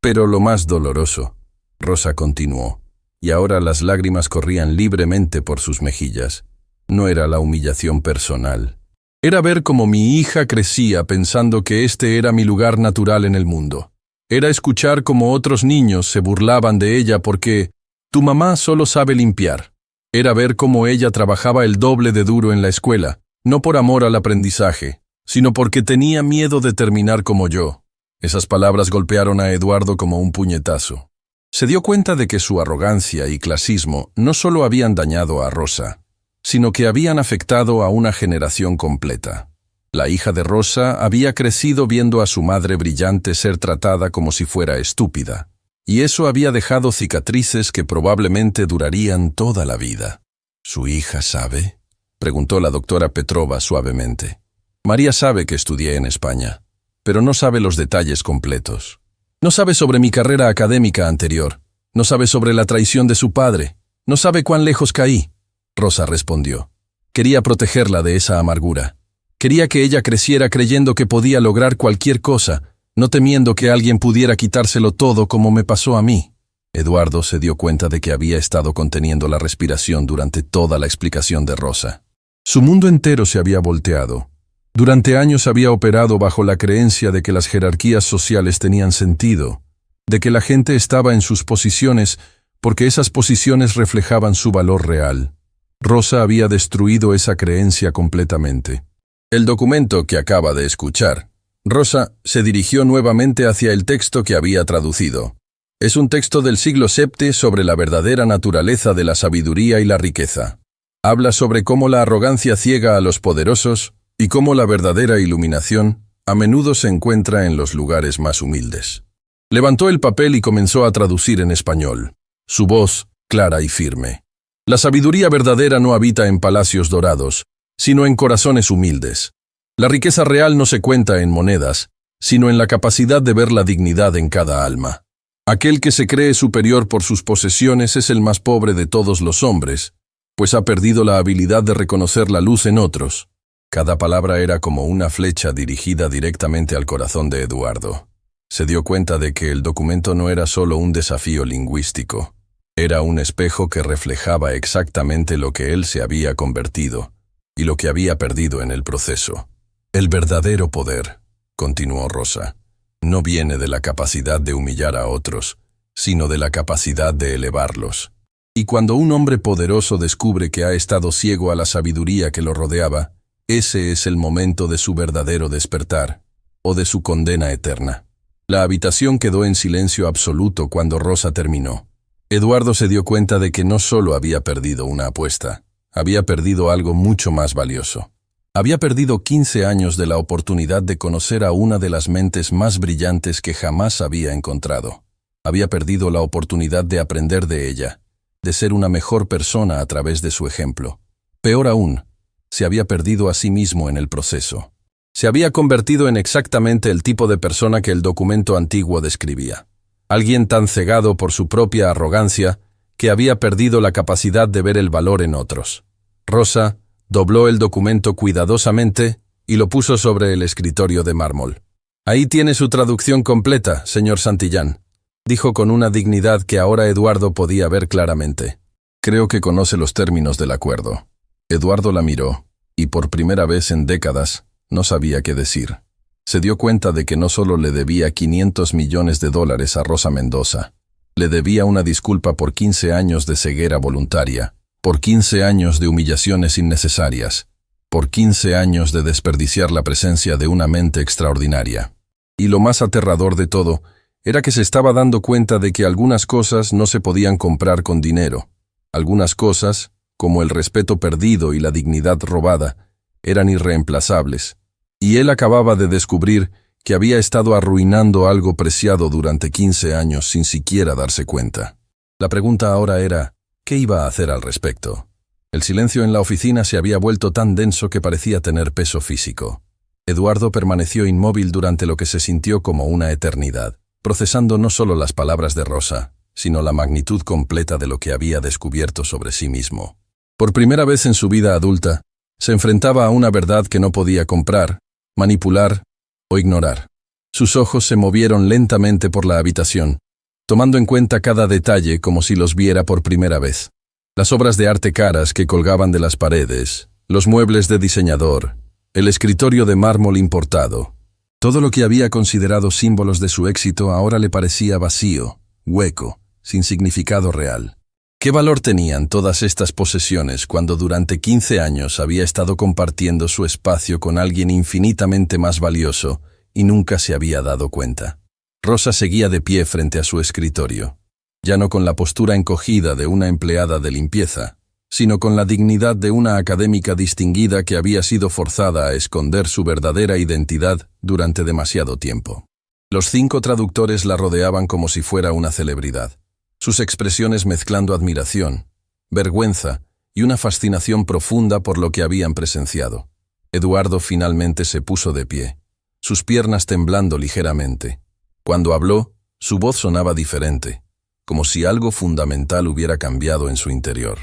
Pero lo más doloroso, Rosa continuó, y ahora las lágrimas corrían libremente por sus mejillas, no era la humillación personal. Era ver cómo mi hija crecía pensando que este era mi lugar natural en el mundo. Era escuchar cómo otros niños se burlaban de ella porque tu mamá solo sabe limpiar. Era ver cómo ella trabajaba el doble de duro en la escuela, no por amor al aprendizaje, sino porque tenía miedo de terminar como yo. Esas palabras golpearon a Eduardo como un puñetazo. Se dio cuenta de que su arrogancia y clasismo no solo habían dañado a Rosa, sino que habían afectado a una generación completa. La hija de Rosa había crecido viendo a su madre brillante ser tratada como si fuera estúpida, y eso había dejado cicatrices que probablemente durarían toda la vida. ¿Su hija sabe?, preguntó la doctora Petrova suavemente. María sabe que estudié en España, pero no sabe los detalles completos. No sabe sobre mi carrera académica anterior, no sabe sobre la traición de su padre, no sabe cuán lejos caí. Rosa respondió. Quería protegerla de esa amargura. Quería que ella creciera creyendo que podía lograr cualquier cosa, no temiendo que alguien pudiera quitárselo todo como me pasó a mí. Eduardo se dio cuenta de que había estado conteniendo la respiración durante toda la explicación de Rosa. Su mundo entero se había volteado. Durante años había operado bajo la creencia de que las jerarquías sociales tenían sentido, de que la gente estaba en sus posiciones porque esas posiciones reflejaban su valor real. Rosa había destruido esa creencia completamente. El documento que acaba de escuchar, Rosa se dirigió nuevamente hacia el texto que había traducido. Es un texto del siglo VII sobre la verdadera naturaleza de la sabiduría y la riqueza. Habla sobre cómo la arrogancia ciega a los poderosos y cómo la verdadera iluminación a menudo se encuentra en los lugares más humildes. Levantó el papel y comenzó a traducir en español, su voz clara y firme. La sabiduría verdadera no habita en palacios dorados, sino en corazones humildes. La riqueza real no se cuenta en monedas, sino en la capacidad de ver la dignidad en cada alma. Aquel que se cree superior por sus posesiones es el más pobre de todos los hombres, pues ha perdido la habilidad de reconocer la luz en otros. Cada palabra era como una flecha dirigida directamente al corazón de Eduardo. Se dio cuenta de que el documento no era solo un desafío lingüístico, era un espejo que reflejaba exactamente lo que él se había convertido y lo que había perdido en el proceso. El verdadero poder, continuó Rosa, no viene de la capacidad de humillar a otros, sino de la capacidad de elevarlos. Y cuando un hombre poderoso descubre que ha estado ciego a la sabiduría que lo rodeaba, ese es el momento de su verdadero despertar, o de su condena eterna. La habitación quedó en silencio absoluto cuando Rosa terminó. Eduardo se dio cuenta de que no solo había perdido una apuesta, había perdido algo mucho más valioso. Había perdido 15 años de la oportunidad de conocer a una de las mentes más brillantes que jamás había encontrado. Había perdido la oportunidad de aprender de ella, de ser una mejor persona a través de su ejemplo. Peor aún, se había perdido a sí mismo en el proceso. Se había convertido en exactamente el tipo de persona que el documento antiguo describía. Alguien tan cegado por su propia arrogancia que había perdido la capacidad de ver el valor en otros. Rosa dobló el documento cuidadosamente y lo puso sobre el escritorio de mármol. «Ahí tiene su traducción completa, señor Santillán», dijo con una dignidad que ahora Eduardo podía ver claramente. «Creo que conoce los términos del acuerdo». Eduardo la miró, y por primera vez en décadas no sabía qué decir. Se dio cuenta de que no solo le debía $500 millones a Rosa Mendoza, le debía una disculpa por 15 años de ceguera voluntaria, por 15 años de humillaciones innecesarias, por 15 años de desperdiciar la presencia de una mente extraordinaria. Y lo más aterrador de todo era que se estaba dando cuenta de que algunas cosas no se podían comprar con dinero. Algunas cosas, como el respeto perdido y la dignidad robada, eran irreemplazables. Y él acababa de descubrir que había estado arruinando algo preciado durante 15 años sin siquiera darse cuenta. La pregunta ahora era, ¿qué iba a hacer al respecto? El silencio en la oficina se había vuelto tan denso que parecía tener peso físico. Eduardo permaneció inmóvil durante lo que se sintió como una eternidad, procesando no solo las palabras de Rosa, sino la magnitud completa de lo que había descubierto sobre sí mismo. Por primera vez en su vida adulta, se enfrentaba a una verdad que no podía comprar, manipular o ignorar. Sus ojos se movieron lentamente por la habitación, tomando en cuenta cada detalle como si los viera por primera vez. Las obras de arte caras que colgaban de las paredes, los muebles de diseñador, el escritorio de mármol importado. Todo lo que había considerado símbolos de su éxito ahora le parecía vacío, hueco, sin significado real. ¿Qué valor tenían todas estas posesiones cuando durante 15 años había estado compartiendo su espacio con alguien infinitamente más valioso y nunca se había dado cuenta? Rosa seguía de pie frente a su escritorio, ya no con la postura encogida de una empleada de limpieza, sino con la dignidad de una académica distinguida que había sido forzada a esconder su verdadera identidad durante demasiado tiempo. Los 5 traductores la rodeaban como si fuera una celebridad, sus expresiones mezclando admiración, vergüenza y una fascinación profunda por lo que habían presenciado. Eduardo finalmente se puso de pie, sus piernas temblando ligeramente. Cuando habló, su voz sonaba diferente, como si algo fundamental hubiera cambiado en su interior.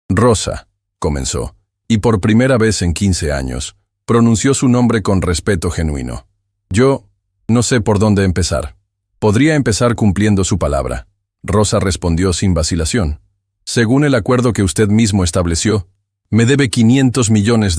«Rosa», comenzó, y por primera vez en 15 años, pronunció su nombre con respeto genuino. «Yo no sé por dónde empezar. Podría empezar cumpliendo su palabra». Rosa respondió sin vacilación. «Según el acuerdo que usted mismo estableció, me debe $500 millones.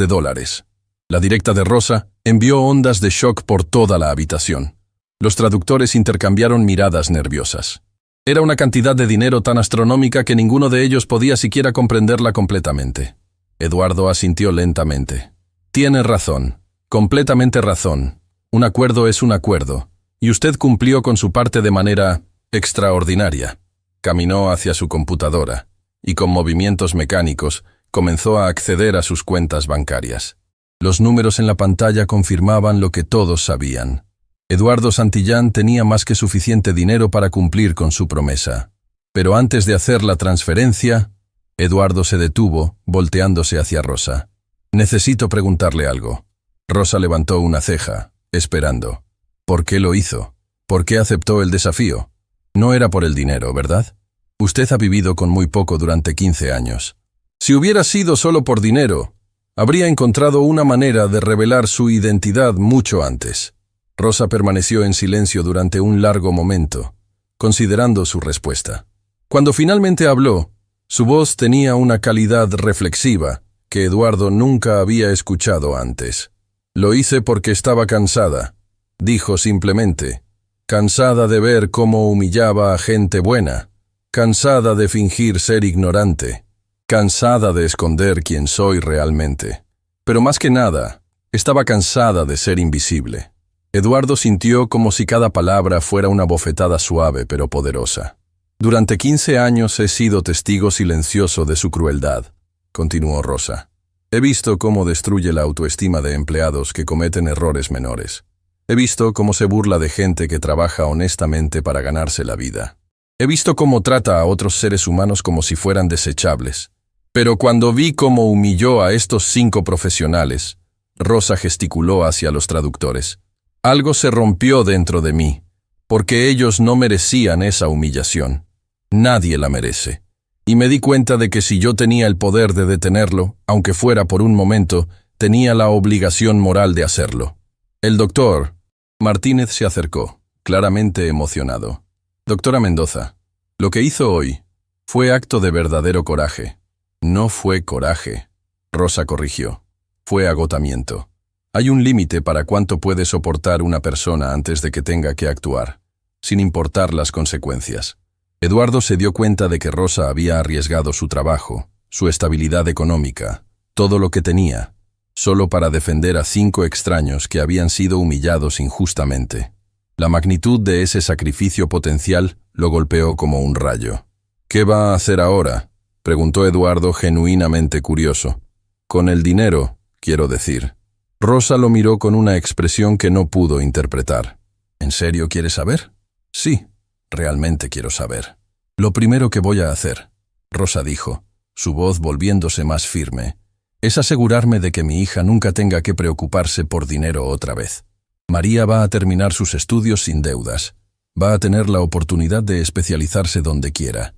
La directa de Rosa envió ondas de shock por toda la habitación. Los traductores intercambiaron miradas nerviosas. Era una cantidad de dinero tan astronómica que ninguno de ellos podía siquiera comprenderla completamente. Eduardo asintió lentamente. «Tiene razón, completamente razón. Un acuerdo es un acuerdo, y usted cumplió con su parte de manera extraordinaria». Caminó hacia su computadora, y con movimientos mecánicos comenzó a acceder a sus cuentas bancarias. Los números en la pantalla confirmaban lo que todos sabían. Eduardo Santillán tenía más que suficiente dinero para cumplir con su promesa. Pero antes de hacer la transferencia, Eduardo se detuvo, volteándose hacia Rosa. «Necesito preguntarle algo». Rosa levantó una ceja, esperando. ¿Por qué lo hizo? ¿Por qué aceptó el desafío? No era por el dinero, ¿verdad? Usted ha vivido con muy poco durante 15 años. Si hubiera sido solo por dinero, habría encontrado una manera de revelar su identidad mucho antes. Rosa permaneció en silencio durante un largo momento, considerando su respuesta. Cuando finalmente habló, su voz tenía una calidad reflexiva que Eduardo nunca había escuchado antes. «Lo hice porque estaba cansada», dijo simplemente. «Cansada de ver cómo humillaba a gente buena, cansada de fingir ser ignorante, cansada de esconder quién soy realmente. Pero más que nada, estaba cansada de ser invisible». Eduardo sintió como si cada palabra fuera una bofetada suave pero poderosa. «Durante 15 años he sido testigo silencioso de su crueldad», continuó Rosa. He visto cómo destruye la autoestima de empleados que cometen errores menores. He visto cómo se burla de gente que trabaja honestamente para ganarse la vida. He visto cómo trata a otros seres humanos como si fueran desechables. Pero cuando vi cómo humilló a estos 5 profesionales, Rosa gesticuló hacia los traductores. Algo se rompió dentro de mí, porque ellos no merecían esa humillación. Nadie la merece. Y me di cuenta de que si yo tenía el poder de detenerlo, aunque fuera por un momento, tenía la obligación moral de hacerlo. El doctor Martínez se acercó, claramente emocionado. Doctora Mendoza, lo que hizo hoy fue acto de verdadero coraje. No fue coraje, Rosa corrigió. Fue agotamiento. Hay un límite para cuánto puede soportar una persona antes de que tenga que actuar, sin importar las consecuencias. Eduardo se dio cuenta de que Rosa había arriesgado su trabajo, su estabilidad económica, todo lo que tenía, solo para defender a 5 extraños que habían sido humillados injustamente. La magnitud de ese sacrificio potencial lo golpeó como un rayo. ¿Qué va a hacer ahora?, preguntó Eduardo genuinamente curioso. Con el dinero, quiero decir. Rosa lo miró con una expresión que no pudo interpretar. ¿En serio quieres saber? Sí, realmente quiero saber. Lo primero que voy a hacer, Rosa dijo, su voz volviéndose más firme, es asegurarme de que mi hija nunca tenga que preocuparse por dinero otra vez. María va a terminar sus estudios sin deudas. Va a tener la oportunidad de especializarse donde quiera.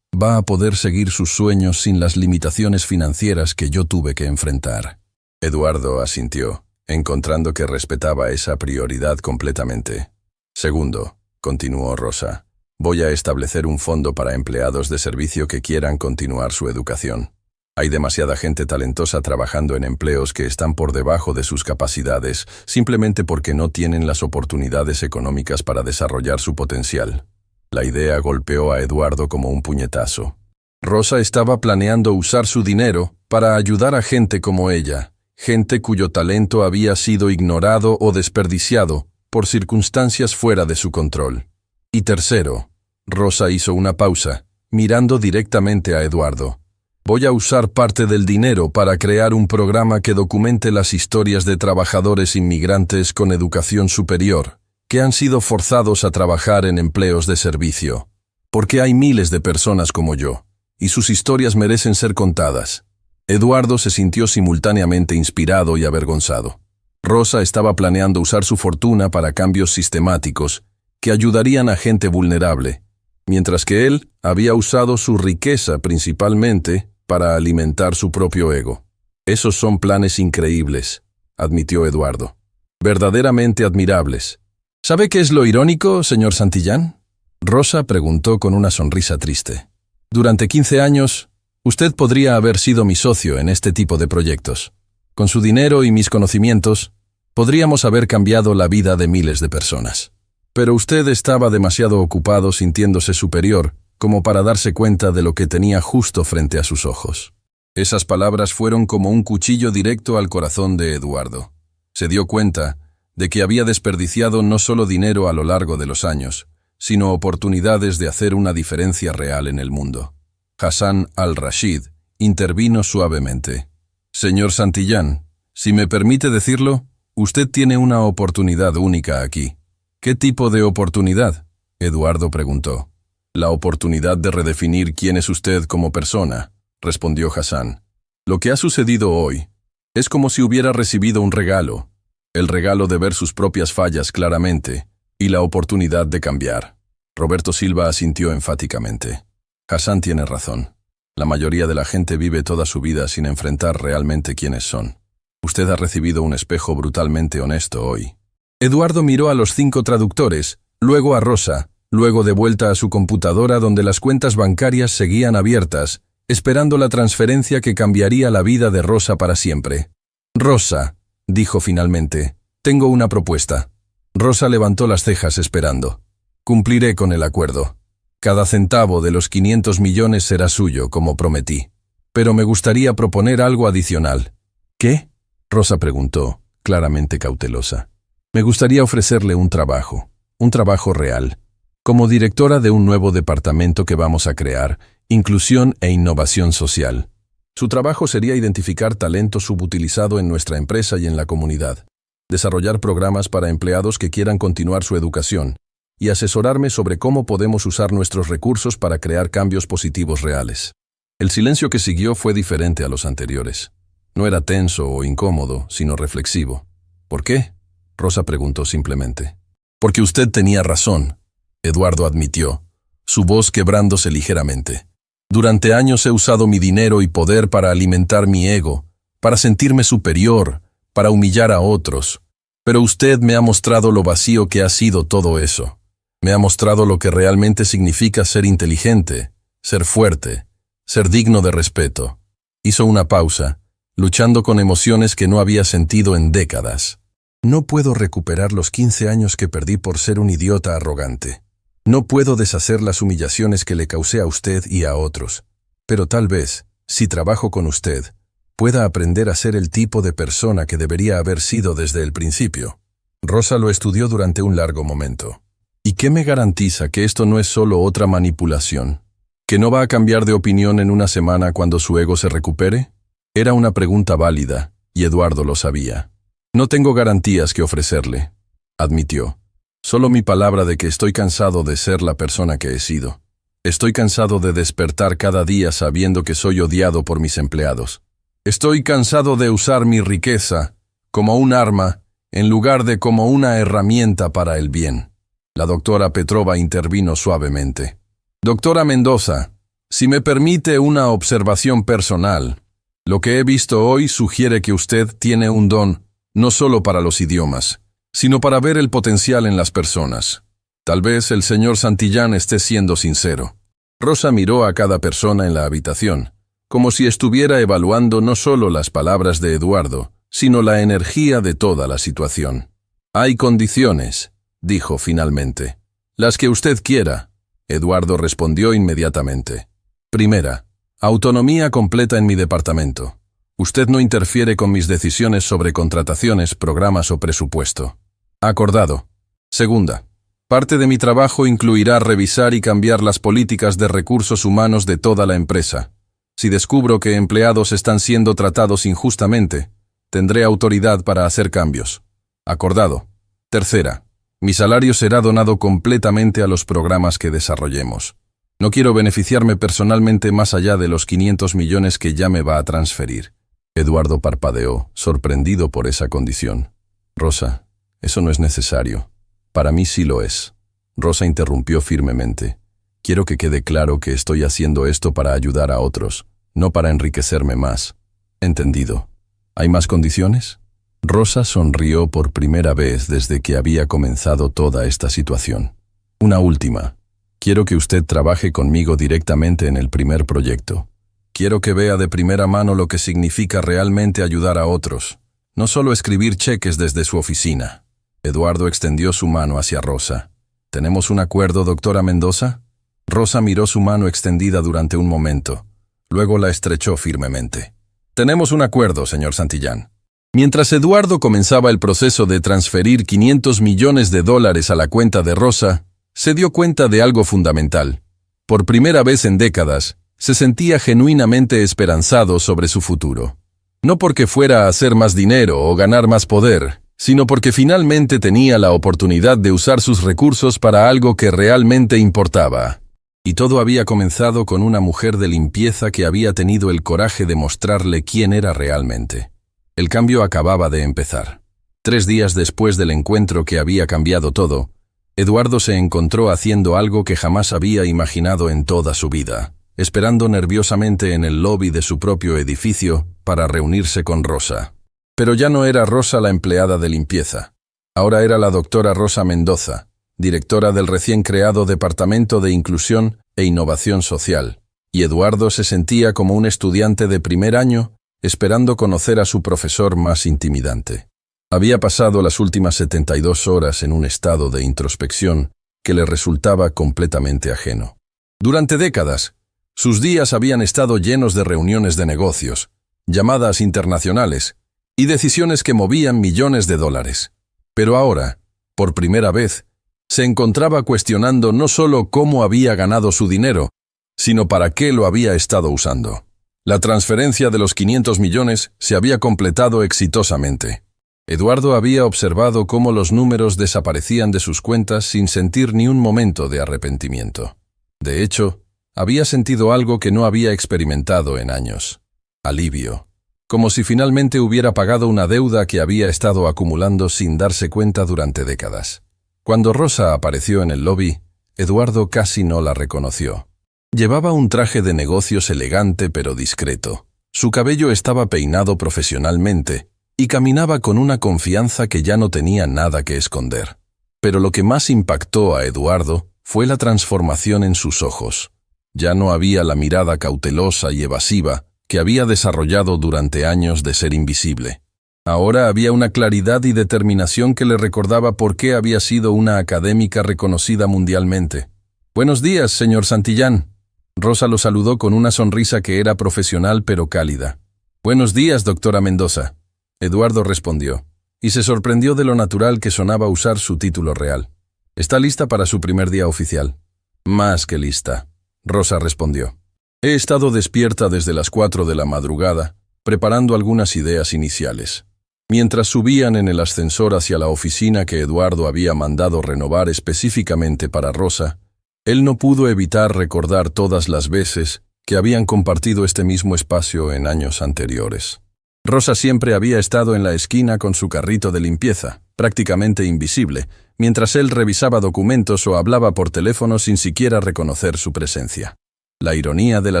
Va a poder seguir sus sueños sin las limitaciones financieras que yo tuve que enfrentar. Eduardo asintió, encontrando que respetaba esa prioridad completamente. Segundo, continuó Rosa, voy a establecer un fondo para empleados de servicio que quieran continuar su educación. Hay demasiada gente talentosa trabajando en empleos que están por debajo de sus capacidades, simplemente porque no tienen las oportunidades económicas para desarrollar su potencial. La idea golpeó a Eduardo como un puñetazo. Rosa estaba planeando usar su dinero para ayudar a gente como ella, gente cuyo talento había sido ignorado o desperdiciado por circunstancias fuera de su control. Y tercero, Rosa hizo una pausa, mirando directamente a Eduardo. Voy a usar parte del dinero para crear un programa que documente las historias de trabajadores inmigrantes con educación superior, que han sido forzados a trabajar en empleos de servicio. Porque hay miles de personas como yo, y sus historias merecen ser contadas. Eduardo se sintió simultáneamente inspirado y avergonzado. Rosa estaba planeando usar su fortuna para cambios sistemáticos que ayudarían a gente vulnerable, mientras que él había usado su riqueza principalmente para alimentar su propio ego. Esos son planes increíbles, admitió Eduardo. Verdaderamente admirables. ¿Sabe qué es lo irónico, señor Santillán? Rosa preguntó con una sonrisa triste. Durante 15 años, usted podría haber sido mi socio en este tipo de proyectos. Con su dinero y mis conocimientos, podríamos haber cambiado la vida de miles de personas. Pero usted estaba demasiado ocupado sintiéndose superior como para darse cuenta de lo que tenía justo frente a sus ojos. Esas palabras fueron como un cuchillo directo al corazón de Eduardo. Se dio cuenta de que había desperdiciado no solo dinero a lo largo de los años, sino oportunidades de hacer una diferencia real en el mundo. Hassan al-Rashid intervino suavemente. Señor Santillán, si me permite decirlo, usted tiene una oportunidad única aquí. ¿Qué tipo de oportunidad?, Eduardo preguntó. La oportunidad de redefinir quién es usted como persona, respondió Hassan. Lo que ha sucedido hoy es como si hubiera recibido un regalo, el regalo de ver sus propias fallas claramente y la oportunidad de cambiar. Roberto Silva asintió enfáticamente. Hassan tiene razón. La mayoría de la gente vive toda su vida sin enfrentar realmente quiénes son. Usted ha recibido un espejo brutalmente honesto hoy. Eduardo miró a los 5 traductores, luego a Rosa, luego de vuelta a su computadora donde las cuentas bancarias seguían abiertas, esperando la transferencia que cambiaría la vida de Rosa para siempre. Rosa, dijo finalmente, tengo una propuesta. Rosa levantó las cejas esperando. Cumpliré con el acuerdo. Cada centavo de los 500 millones será suyo, como prometí. Pero me gustaría proponer algo adicional. ¿Qué?, Rosa preguntó, claramente cautelosa. Me gustaría ofrecerle un trabajo real, como directora de un nuevo departamento que vamos a crear, Inclusión e Innovación Social. Su trabajo sería identificar talento subutilizado en nuestra empresa y en la comunidad, desarrollar programas para empleados que quieran continuar su educación, y asesorarme sobre cómo podemos usar nuestros recursos para crear cambios positivos reales. El silencio que siguió fue diferente a los anteriores. No era tenso o incómodo, sino reflexivo. ¿Por qué? Rosa preguntó simplemente. Porque usted tenía razón, Eduardo admitió, su voz quebrándose ligeramente. Durante años he usado mi dinero y poder para alimentar mi ego, para sentirme superior, para humillar a otros. Pero usted me ha mostrado lo vacío que ha sido todo eso. Me ha mostrado lo que realmente significa ser inteligente, ser fuerte, ser digno de respeto. Hizo una pausa, luchando con emociones que no había sentido en décadas. No puedo recuperar los 15 años que perdí por ser un idiota arrogante. No puedo deshacer las humillaciones que le causé a usted y a otros. Pero tal vez, si trabajo con usted, pueda aprender a ser el tipo de persona que debería haber sido desde el principio. Rosa lo estudió durante un largo momento. ¿Y qué me garantiza que esto no es solo otra manipulación? ¿Que no va a cambiar de opinión en una semana cuando su ego se recupere? Era una pregunta válida, y Eduardo lo sabía. No tengo garantías que ofrecerle, admitió. Solo mi palabra de que estoy cansado de ser la persona que he sido. Estoy cansado de despertar cada día sabiendo que soy odiado por mis empleados. Estoy cansado de usar mi riqueza como un arma en lugar de como una herramienta para el bien. La doctora Petrova intervino suavemente. Doctora Mendoza, si me permite una observación personal, lo que he visto hoy sugiere que usted tiene un don, no solo para los idiomas, sino para ver el potencial en las personas. Tal vez el señor Santillán esté siendo sincero. Rosa miró a cada persona en la habitación, como si estuviera evaluando no solo las palabras de Eduardo, sino la energía de toda la situación. Hay condiciones, dijo finalmente. Las que usted quiera. Eduardo respondió inmediatamente. Primera, autonomía completa en mi departamento. Usted no interfiere con mis decisiones sobre contrataciones, programas o presupuesto. Acordado. Segunda, parte de mi trabajo incluirá revisar y cambiar las políticas de recursos humanos de toda la empresa. Si descubro que empleados están siendo tratados injustamente, tendré autoridad para hacer cambios. Acordado. Tercera, mi salario será donado completamente a los programas que desarrollemos. No quiero beneficiarme personalmente más allá de los 500 millones que ya me va a transferir. Eduardo parpadeó, sorprendido por esa condición. Rosa, eso no es necesario. Para mí sí lo es. Rosa interrumpió firmemente. Quiero que quede claro que estoy haciendo esto para ayudar a otros, no para enriquecerme más. Entendido. ¿Hay más condiciones? Rosa sonrió por primera vez desde que había comenzado toda esta situación. Una última. Quiero que usted trabaje conmigo directamente en el primer proyecto. Quiero que vea de primera mano lo que significa realmente ayudar a otros, no solo escribir cheques desde su oficina. Eduardo extendió su mano hacia Rosa. ¿Tenemos un acuerdo, doctora Mendoza? Rosa miró su mano extendida durante un momento. Luego la estrechó firmemente. Tenemos un acuerdo, señor Santillán. Mientras Eduardo comenzaba el proceso de transferir 500 millones de dólares a la cuenta de Rosa, se dio cuenta de algo fundamental. Por primera vez en décadas, se sentía genuinamente esperanzado sobre su futuro. No porque fuera a hacer más dinero o ganar más poder, sino porque finalmente tenía la oportunidad de usar sus recursos para algo que realmente importaba. Y todo había comenzado con una mujer de limpieza que había tenido el coraje de mostrarle quién era realmente. El cambio acababa de empezar. 3 días después del encuentro que había cambiado todo, Eduardo se encontró haciendo algo que jamás había imaginado en toda su vida, esperando nerviosamente en el lobby de su propio edificio para reunirse con Rosa. Pero ya no era Rosa la empleada de limpieza. Ahora era la doctora Rosa Mendoza, directora del recién creado Departamento de Inclusión e Innovación Social, y Eduardo se sentía como un estudiante de primer año esperando conocer a su profesor más intimidante. Había pasado las últimas 72 horas en un estado de introspección que le resultaba completamente ajeno. Durante décadas, sus días habían estado llenos de reuniones de negocios, llamadas internacionales y decisiones que movían millones de dólares. Pero ahora, por primera vez, se encontraba cuestionando no solo cómo había ganado su dinero, sino para qué lo había estado usando. La transferencia de los 500 millones se había completado exitosamente. Eduardo había observado cómo los números desaparecían de sus cuentas sin sentir ni un momento de arrepentimiento. De hecho, había sentido algo que no había experimentado en años. Alivio. Como si finalmente hubiera pagado una deuda que había estado acumulando sin darse cuenta durante décadas. Cuando Rosa apareció en el lobby, Eduardo casi no la reconoció. Llevaba un traje de negocios elegante pero discreto. Su cabello estaba peinado profesionalmente y caminaba con una confianza que ya no tenía nada que esconder. Pero lo que más impactó a Eduardo fue la transformación en sus ojos. Ya no había la mirada cautelosa y evasiva que había desarrollado durante años de ser invisible. Ahora había una claridad y determinación que le recordaba por qué había sido una académica reconocida mundialmente. «Buenos días, señor Santillán». Rosa lo saludó con una sonrisa que era profesional pero cálida. «Buenos días, doctora Mendoza». Eduardo respondió, y se sorprendió de lo natural que sonaba usar su título real. «¿Está lista para su primer día oficial?» «Más que lista», Rosa respondió. «He estado despierta desde las 4 de la madrugada, preparando algunas ideas iniciales». Mientras subían en el ascensor hacia la oficina que Eduardo había mandado renovar específicamente para Rosa, él no pudo evitar recordar todas las veces que habían compartido este mismo espacio en años anteriores. Rosa siempre había estado en la esquina con su carrito de limpieza, prácticamente invisible, mientras él revisaba documentos o hablaba por teléfono sin siquiera reconocer su presencia. La ironía de la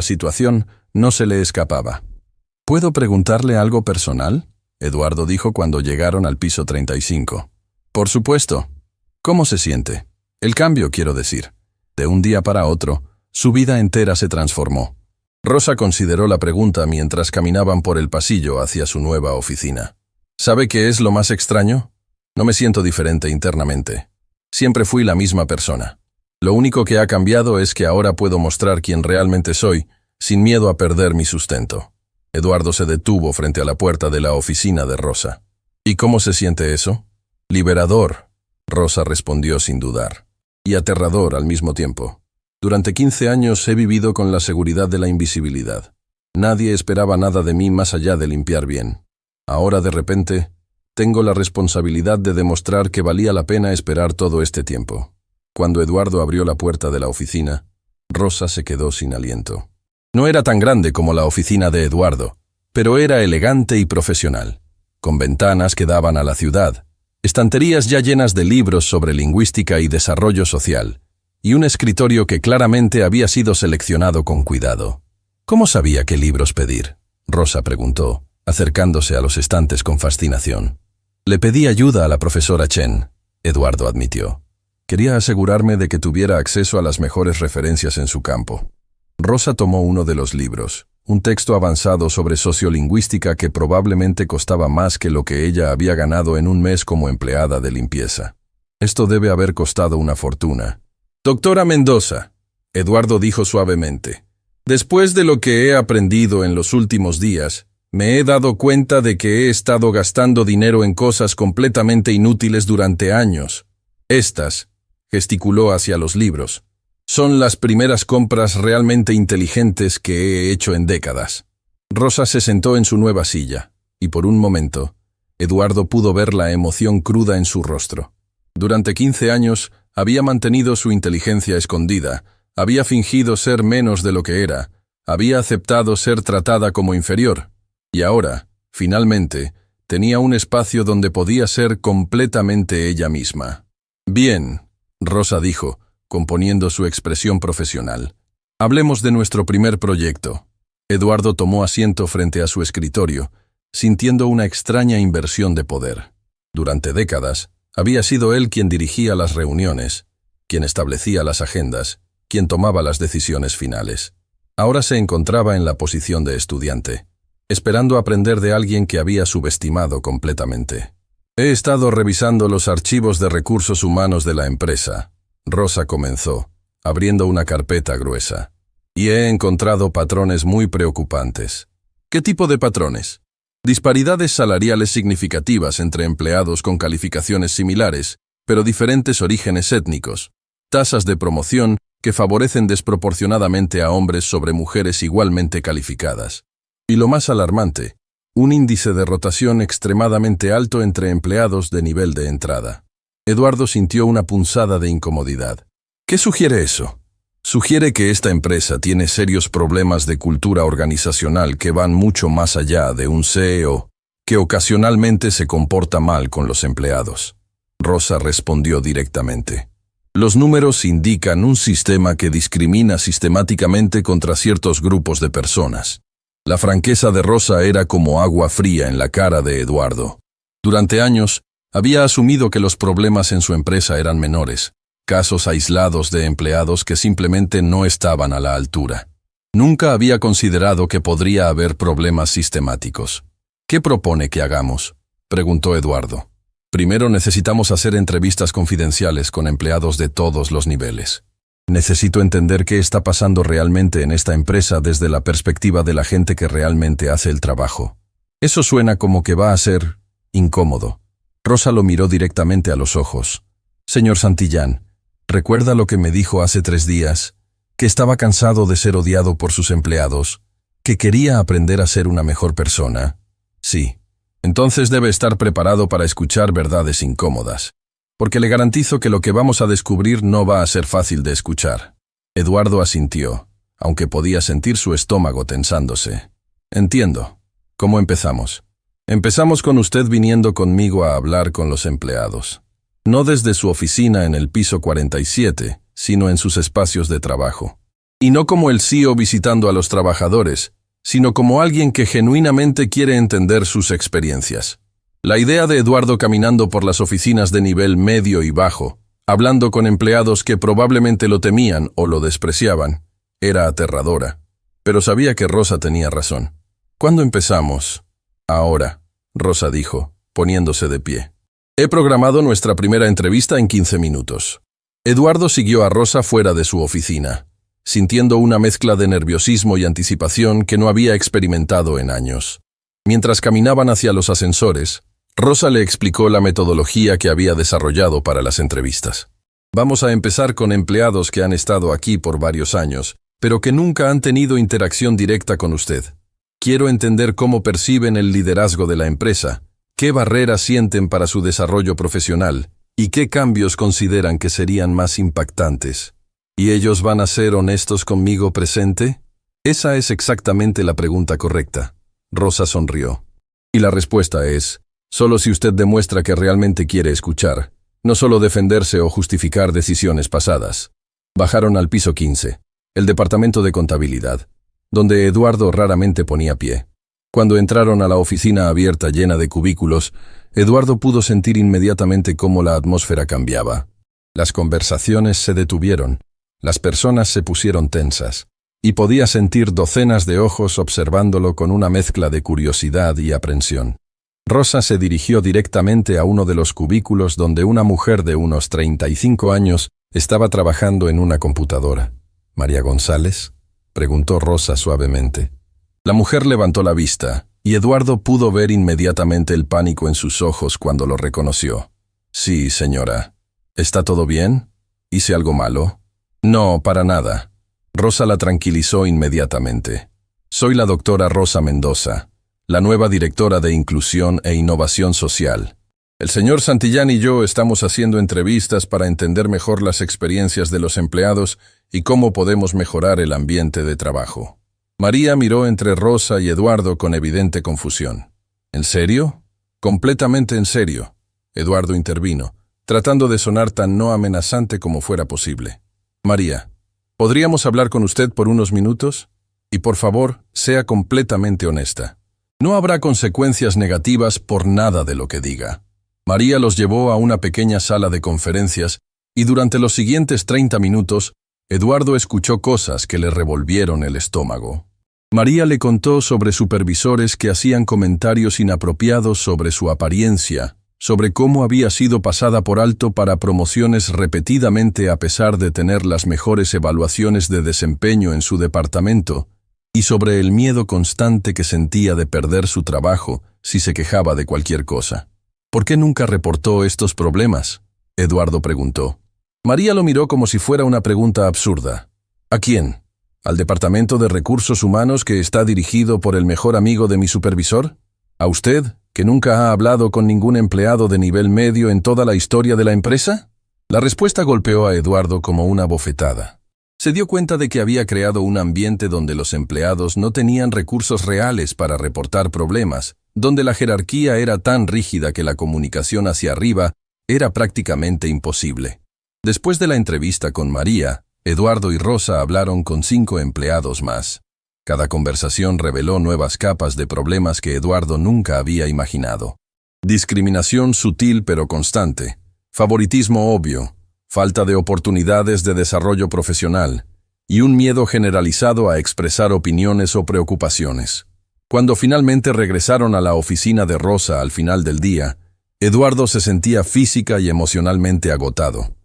situación no se le escapaba. «¿Puedo preguntarle algo personal?», Eduardo dijo cuando llegaron al piso 35. «Por supuesto. ¿Cómo se siente? El cambio, quiero decir». De un día para otro, su vida entera se transformó. Rosa consideró la pregunta mientras caminaban por el pasillo hacia su nueva oficina. «¿Sabe qué es lo más extraño? No me siento diferente internamente. Siempre fui la misma persona. Lo único que ha cambiado es que ahora puedo mostrar quién realmente soy, sin miedo a perder mi sustento». Eduardo se detuvo frente a la puerta de la oficina de Rosa. «¿Y cómo se siente eso?» «Liberador», Rosa respondió sin dudar. «Y aterrador al mismo tiempo. Durante 15 años he vivido con la seguridad de la invisibilidad. Nadie esperaba nada de mí más allá de limpiar bien. Ahora, de repente, tengo la responsabilidad de demostrar que valía la pena esperar todo este tiempo». Cuando Eduardo abrió la puerta de la oficina, Rosa se quedó sin aliento. No era tan grande como la oficina de Eduardo, pero era elegante y profesional, con ventanas que daban a la ciudad, estanterías ya llenas de libros sobre lingüística y desarrollo social, y un escritorio que claramente había sido seleccionado con cuidado. ¿Cómo sabía qué libros pedir?, Rosa preguntó, acercándose a los estantes con fascinación. «Le pedí ayuda a la profesora Chen», Eduardo admitió. «Quería asegurarme de que tuviera acceso a las mejores referencias en su campo». Rosa tomó uno de los libros, un texto avanzado sobre sociolingüística que probablemente costaba más que lo que ella había ganado en un mes como empleada de limpieza. Esto debe haber costado una fortuna. «Doctora Mendoza», Eduardo dijo suavemente, «después de lo que he aprendido en los últimos días, me he dado cuenta de que he estado gastando dinero en cosas completamente inútiles durante años. Estas», gesticuló hacia los libros, «son las primeras compras realmente inteligentes que he hecho en décadas». Rosa se sentó en su nueva silla, y por un momento, Eduardo pudo ver la emoción cruda en su rostro. Durante 15 años, había mantenido su inteligencia escondida, había fingido ser menos de lo que era, había aceptado ser tratada como inferior, y ahora, finalmente, tenía un espacio donde podía ser completamente ella misma. «Bien», Rosa dijo, componiendo su expresión profesional. «Hablemos de nuestro primer proyecto». Eduardo tomó asiento frente a su escritorio, sintiendo una extraña inversión de poder. Durante décadas, había sido él quien dirigía las reuniones, quien establecía las agendas, quien tomaba las decisiones finales. Ahora se encontraba en la posición de estudiante, esperando aprender de alguien que había subestimado completamente. «He estado revisando los archivos de recursos humanos de la empresa», Rosa comenzó, abriendo una carpeta gruesa. «Y he encontrado patrones muy preocupantes». «¿Qué tipo de patrones?» «Disparidades salariales significativas entre empleados con calificaciones similares, pero diferentes orígenes étnicos. Tasas de promoción que favorecen desproporcionadamente a hombres sobre mujeres igualmente calificadas. Y lo más alarmante, un índice de rotación extremadamente alto entre empleados de nivel de entrada. Eduardo sintió una punzada de incomodidad. ¿Qué sugiere eso? Sugiere que esta empresa tiene serios problemas de cultura organizacional que van mucho más allá de un CEO, que ocasionalmente se comporta mal con los empleados. Rosa respondió directamente. Los números indican un sistema que discrimina sistemáticamente contra ciertos grupos de personas. La franqueza de Rosa era como agua fría en la cara de Eduardo. Durante años, había asumido que los problemas en su empresa eran menores, casos aislados de empleados que simplemente no estaban a la altura. Nunca había considerado que podría haber problemas sistemáticos. ¿Qué propone que hagamos?, preguntó Eduardo. Primero necesitamos hacer entrevistas confidenciales con empleados de todos los niveles. Necesito entender qué está pasando realmente en esta empresa desde la perspectiva de la gente que realmente hace el trabajo. Eso suena como que va a ser incómodo. Rosa lo miró directamente a los ojos. Señor Santillán, ¿recuerda lo que me dijo hace 3 días? Que estaba cansado de ser odiado por sus empleados, que quería aprender a ser una mejor persona. Sí. Entonces debe estar preparado para escuchar verdades incómodas, porque le garantizo que lo que vamos a descubrir no va a ser fácil de escuchar. Eduardo asintió, aunque podía sentir su estómago tensándose. Entiendo. ¿Cómo empezamos? Empezamos con usted viniendo conmigo a hablar con los empleados. No desde su oficina en el piso 47, sino en sus espacios de trabajo. Y no como el CEO visitando a los trabajadores, sino como alguien que genuinamente quiere entender sus experiencias. La idea de Eduardo caminando por las oficinas de nivel medio y bajo, hablando con empleados que probablemente lo temían o lo despreciaban, era aterradora. Pero sabía que Rosa tenía razón. ¿Cuándo empezamos? Ahora, Rosa dijo, poniéndose de pie. He programado nuestra primera entrevista en 15 minutos. Eduardo siguió a Rosa fuera de su oficina, sintiendo una mezcla de nerviosismo y anticipación que no había experimentado en años. Mientras caminaban hacia los ascensores, Rosa le explicó la metodología que había desarrollado para las entrevistas. Vamos a empezar con empleados que han estado aquí por varios años, pero que nunca han tenido interacción directa con usted. Quiero entender cómo perciben el liderazgo de la empresa, qué barreras sienten para su desarrollo profesional y qué cambios consideran que serían más impactantes. ¿Y ellos van a ser honestos conmigo presente? Esa es exactamente la pregunta correcta. Rosa sonrió. Y la respuesta es, solo si usted demuestra que realmente quiere escuchar, no solo defenderse o justificar decisiones pasadas. Bajaron al piso 15, el departamento de contabilidad, donde Eduardo raramente ponía pie. Cuando entraron a la oficina abierta llena de cubículos, Eduardo pudo sentir inmediatamente cómo la atmósfera cambiaba. Las conversaciones se detuvieron. Las personas se pusieron tensas, y podía sentir docenas de ojos observándolo con una mezcla de curiosidad y aprensión. Rosa se dirigió directamente a uno de los cubículos donde una mujer de unos 35 años estaba trabajando en una computadora. ¿María González?, preguntó Rosa suavemente. La mujer levantó la vista, y Eduardo pudo ver inmediatamente el pánico en sus ojos cuando lo reconoció. Sí, señora. ¿Está todo bien? ¿Hice algo malo? No, para nada. Rosa la tranquilizó inmediatamente. Soy la doctora Rosa Mendoza, la nueva directora de Inclusión e Innovación Social. El señor Santillán y yo estamos haciendo entrevistas para entender mejor las experiencias de los empleados y cómo podemos mejorar el ambiente de trabajo. María miró entre Rosa y Eduardo con evidente confusión. ¿En serio? Completamente en serio. Eduardo intervino, tratando de sonar tan no amenazante como fuera posible. María, ¿podríamos hablar con usted por unos minutos? Y por favor, sea completamente honesta. No habrá consecuencias negativas por nada de lo que diga. María los llevó a una pequeña sala de conferencias y durante los siguientes 30 minutos, Eduardo escuchó cosas que le revolvieron el estómago. María le contó sobre supervisores que hacían comentarios inapropiados sobre su apariencia, sobre cómo había sido pasada por alto para promociones repetidamente a pesar de tener las mejores evaluaciones de desempeño en su departamento, y sobre el miedo constante que sentía de perder su trabajo si se quejaba de cualquier cosa. ¿Por qué nunca reportó estos problemas?, Eduardo preguntó. María lo miró como si fuera una pregunta absurda. ¿A quién? ¿Al departamento de recursos humanos que está dirigido por el mejor amigo de mi supervisor? ¿A usted, que nunca ha hablado con ningún empleado de nivel medio en toda la historia de la empresa? La respuesta golpeó a Eduardo como una bofetada. Se dio cuenta de que había creado un ambiente donde los empleados no tenían recursos reales para reportar problemas, donde la jerarquía era tan rígida que la comunicación hacia arriba era prácticamente imposible. Después de la entrevista con María, Eduardo y Rosa hablaron con 5 empleados más. Cada conversación reveló nuevas capas de problemas que Eduardo nunca había imaginado. Discriminación sutil pero constante, favoritismo obvio, falta de oportunidades de desarrollo profesional y un miedo generalizado a expresar opiniones o preocupaciones. Cuando finalmente regresaron a la oficina de Rosa al final del día, Eduardo se sentía física y emocionalmente agotado.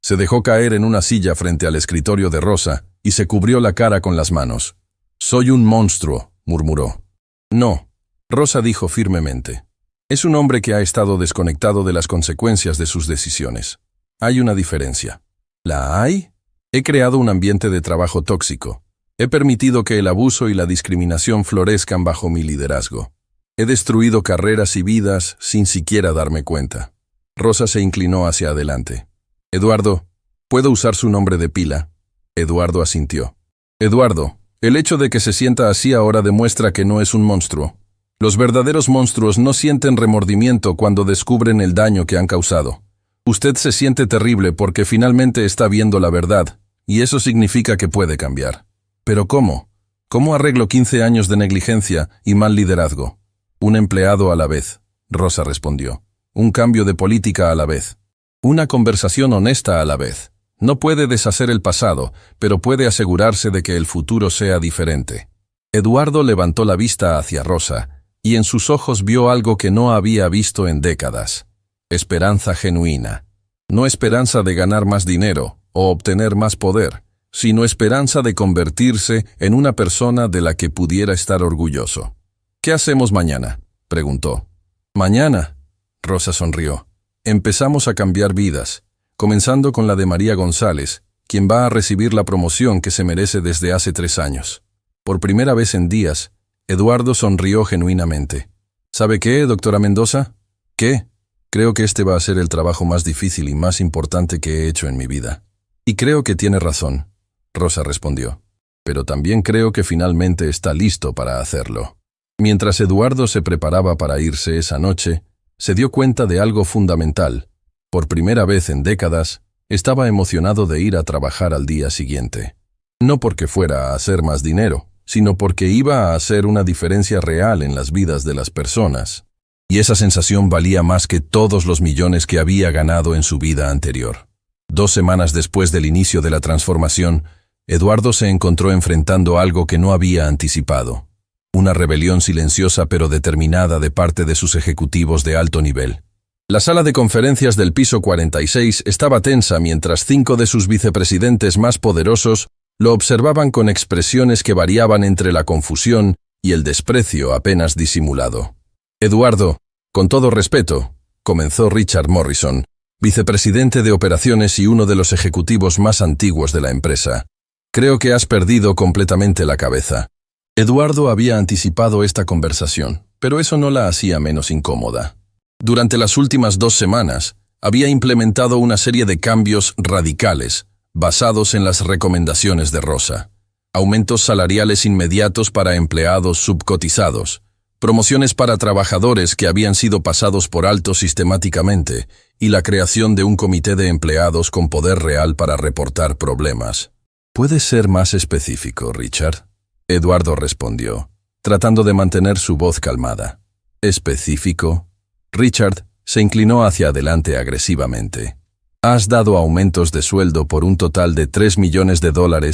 Se dejó caer en una silla frente al escritorio de Rosa y se cubrió la cara con las manos. «Soy un monstruo», murmuró. «No», Rosa dijo firmemente. «Es un hombre que ha estado desconectado de las consecuencias de sus decisiones. Hay una diferencia». ¿La hay? He creado un ambiente de trabajo tóxico. He permitido que el abuso y la discriminación florezcan bajo mi liderazgo. He destruido carreras y vidas sin siquiera darme cuenta. Rosa se inclinó hacia adelante. «Eduardo, ¿puedo usar su nombre de pila?» Eduardo asintió. «Eduardo, el hecho de que se sienta así ahora demuestra que no es un monstruo. Los verdaderos monstruos no sienten remordimiento cuando descubren el daño que han causado. Usted se siente terrible porque finalmente está viendo la verdad, y eso significa que puede cambiar. ¿Pero cómo? ¿Cómo arreglo 15 años de negligencia y mal liderazgo?» «Un empleado a la vez», Rosa respondió. «Un cambio de política a la vez. Una conversación honesta a la vez. No puede deshacer el pasado, pero puede asegurarse de que el futuro sea diferente». Eduardo levantó la vista hacia Rosa, y en sus ojos vio algo que no había visto en décadas. Esperanza genuina. No esperanza de ganar más dinero o obtener más poder, sino esperanza de convertirse en una persona de la que pudiera estar orgulloso. «¿Qué hacemos mañana?», preguntó. «Mañana», Rosa sonrió. «Empezamos a cambiar vidas, comenzando con la de María González, quien va a recibir la promoción que se merece desde hace 3 años». Por primera vez en días, Eduardo sonrió genuinamente. «¿Sabe qué, doctora Mendoza? ¿Qué? Creo que este va a ser el trabajo más difícil y más importante que he hecho en mi vida». «Y creo que tiene razón», Rosa respondió. «Pero también creo que finalmente está listo para hacerlo». Mientras Eduardo se preparaba para irse esa noche, se dio cuenta de algo fundamental. Por primera vez en décadas, estaba emocionado de ir a trabajar al día siguiente. No porque fuera a hacer más dinero, sino porque iba a hacer una diferencia real en las vidas de las personas. Y esa sensación valía más que todos los millones que había ganado en su vida anterior. 2 semanas después del inicio de la transformación, Eduardo se encontró enfrentando algo que no había anticipado. Una rebelión silenciosa pero determinada de parte de sus ejecutivos de alto nivel. La sala de conferencias del piso 46 estaba tensa mientras 5 de sus vicepresidentes más poderosos lo observaban con expresiones que variaban entre la confusión y el desprecio apenas disimulado. «Eduardo, con todo respeto», comenzó Richard Morrison, vicepresidente de operaciones y uno de los ejecutivos más antiguos de la empresa. «Creo que has perdido completamente la cabeza». Eduardo había anticipado esta conversación, pero eso no la hacía menos incómoda. Durante las últimas 2 semanas, había implementado una serie de cambios radicales, basados en las recomendaciones de Rosa. Aumentos salariales inmediatos para empleados subcotizados, promociones para trabajadores que habían sido pasados por alto sistemáticamente, y la creación de un comité de empleados con poder real para reportar problemas. «¿Puedes ser más específico, Richard?», Eduardo respondió, tratando de mantener su voz calmada. «¿Específico?». Richard se inclinó hacia adelante agresivamente. «Has dado aumentos de sueldo por un total de $3 millones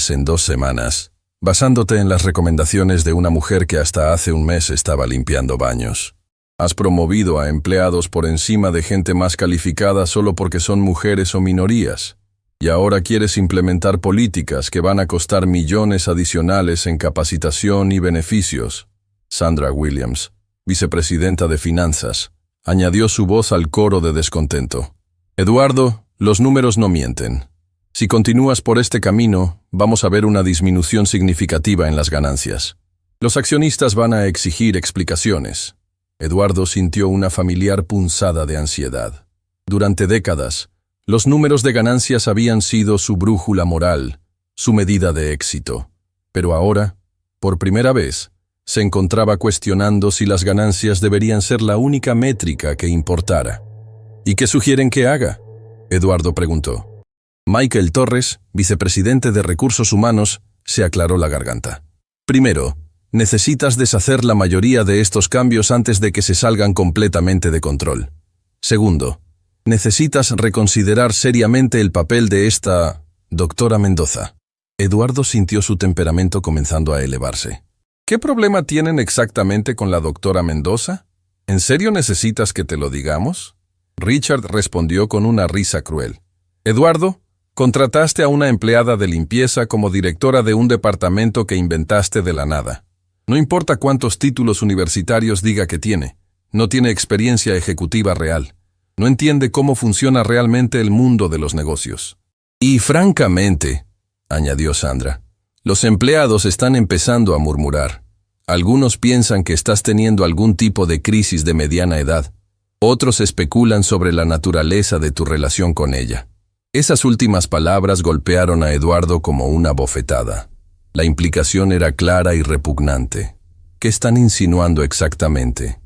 en 2 semanas, basándote en las recomendaciones de una mujer que hasta hace un mes estaba limpiando baños. Has promovido a empleados por encima de gente más calificada solo porque son mujeres o minorías. Y ahora quieres implementar políticas que van a costar millones adicionales en capacitación y beneficios». Sandra Williams, vicepresidenta de Finanzas, añadió su voz al coro de descontento. «Eduardo, los números no mienten. Si continúas por este camino, vamos a ver una disminución significativa en las ganancias. Los accionistas van a exigir explicaciones. Eduardo sintió una familiar punzada de ansiedad. Durante décadas, los números de ganancias habían sido su brújula moral, su medida de éxito. Pero ahora, por primera vez, se encontraba cuestionando si las ganancias deberían ser la única métrica que importara. ¿Y qué sugieren que haga?, Eduardo preguntó. Michael Torres, vicepresidente de Recursos Humanos, se aclaró la garganta. Primero, necesitas deshacer la mayoría de estos cambios antes de que se salgan completamente de control. Segundo, necesitas reconsiderar seriamente el papel de esta doctora Mendoza. Eduardo sintió su temperamento comenzando a elevarse. ¿Qué problema tienen exactamente con la doctora Mendoza? ¿En serio necesitas que te lo digamos? Richard respondió con una risa cruel. Eduardo, contrataste a una empleada de limpieza como directora de un departamento que inventaste de la nada. No importa cuántos títulos universitarios diga que tiene, no tiene experiencia ejecutiva real. No entiende cómo funciona realmente el mundo de los negocios. Y francamente, añadió Sandra, los empleados están empezando a murmurar. Algunos piensan que estás teniendo algún tipo de crisis de mediana edad. Otros especulan sobre la naturaleza de tu relación con ella. Esas últimas palabras golpearon a Eduardo como una bofetada. La implicación era clara y repugnante. ¿Qué están insinuando exactamente?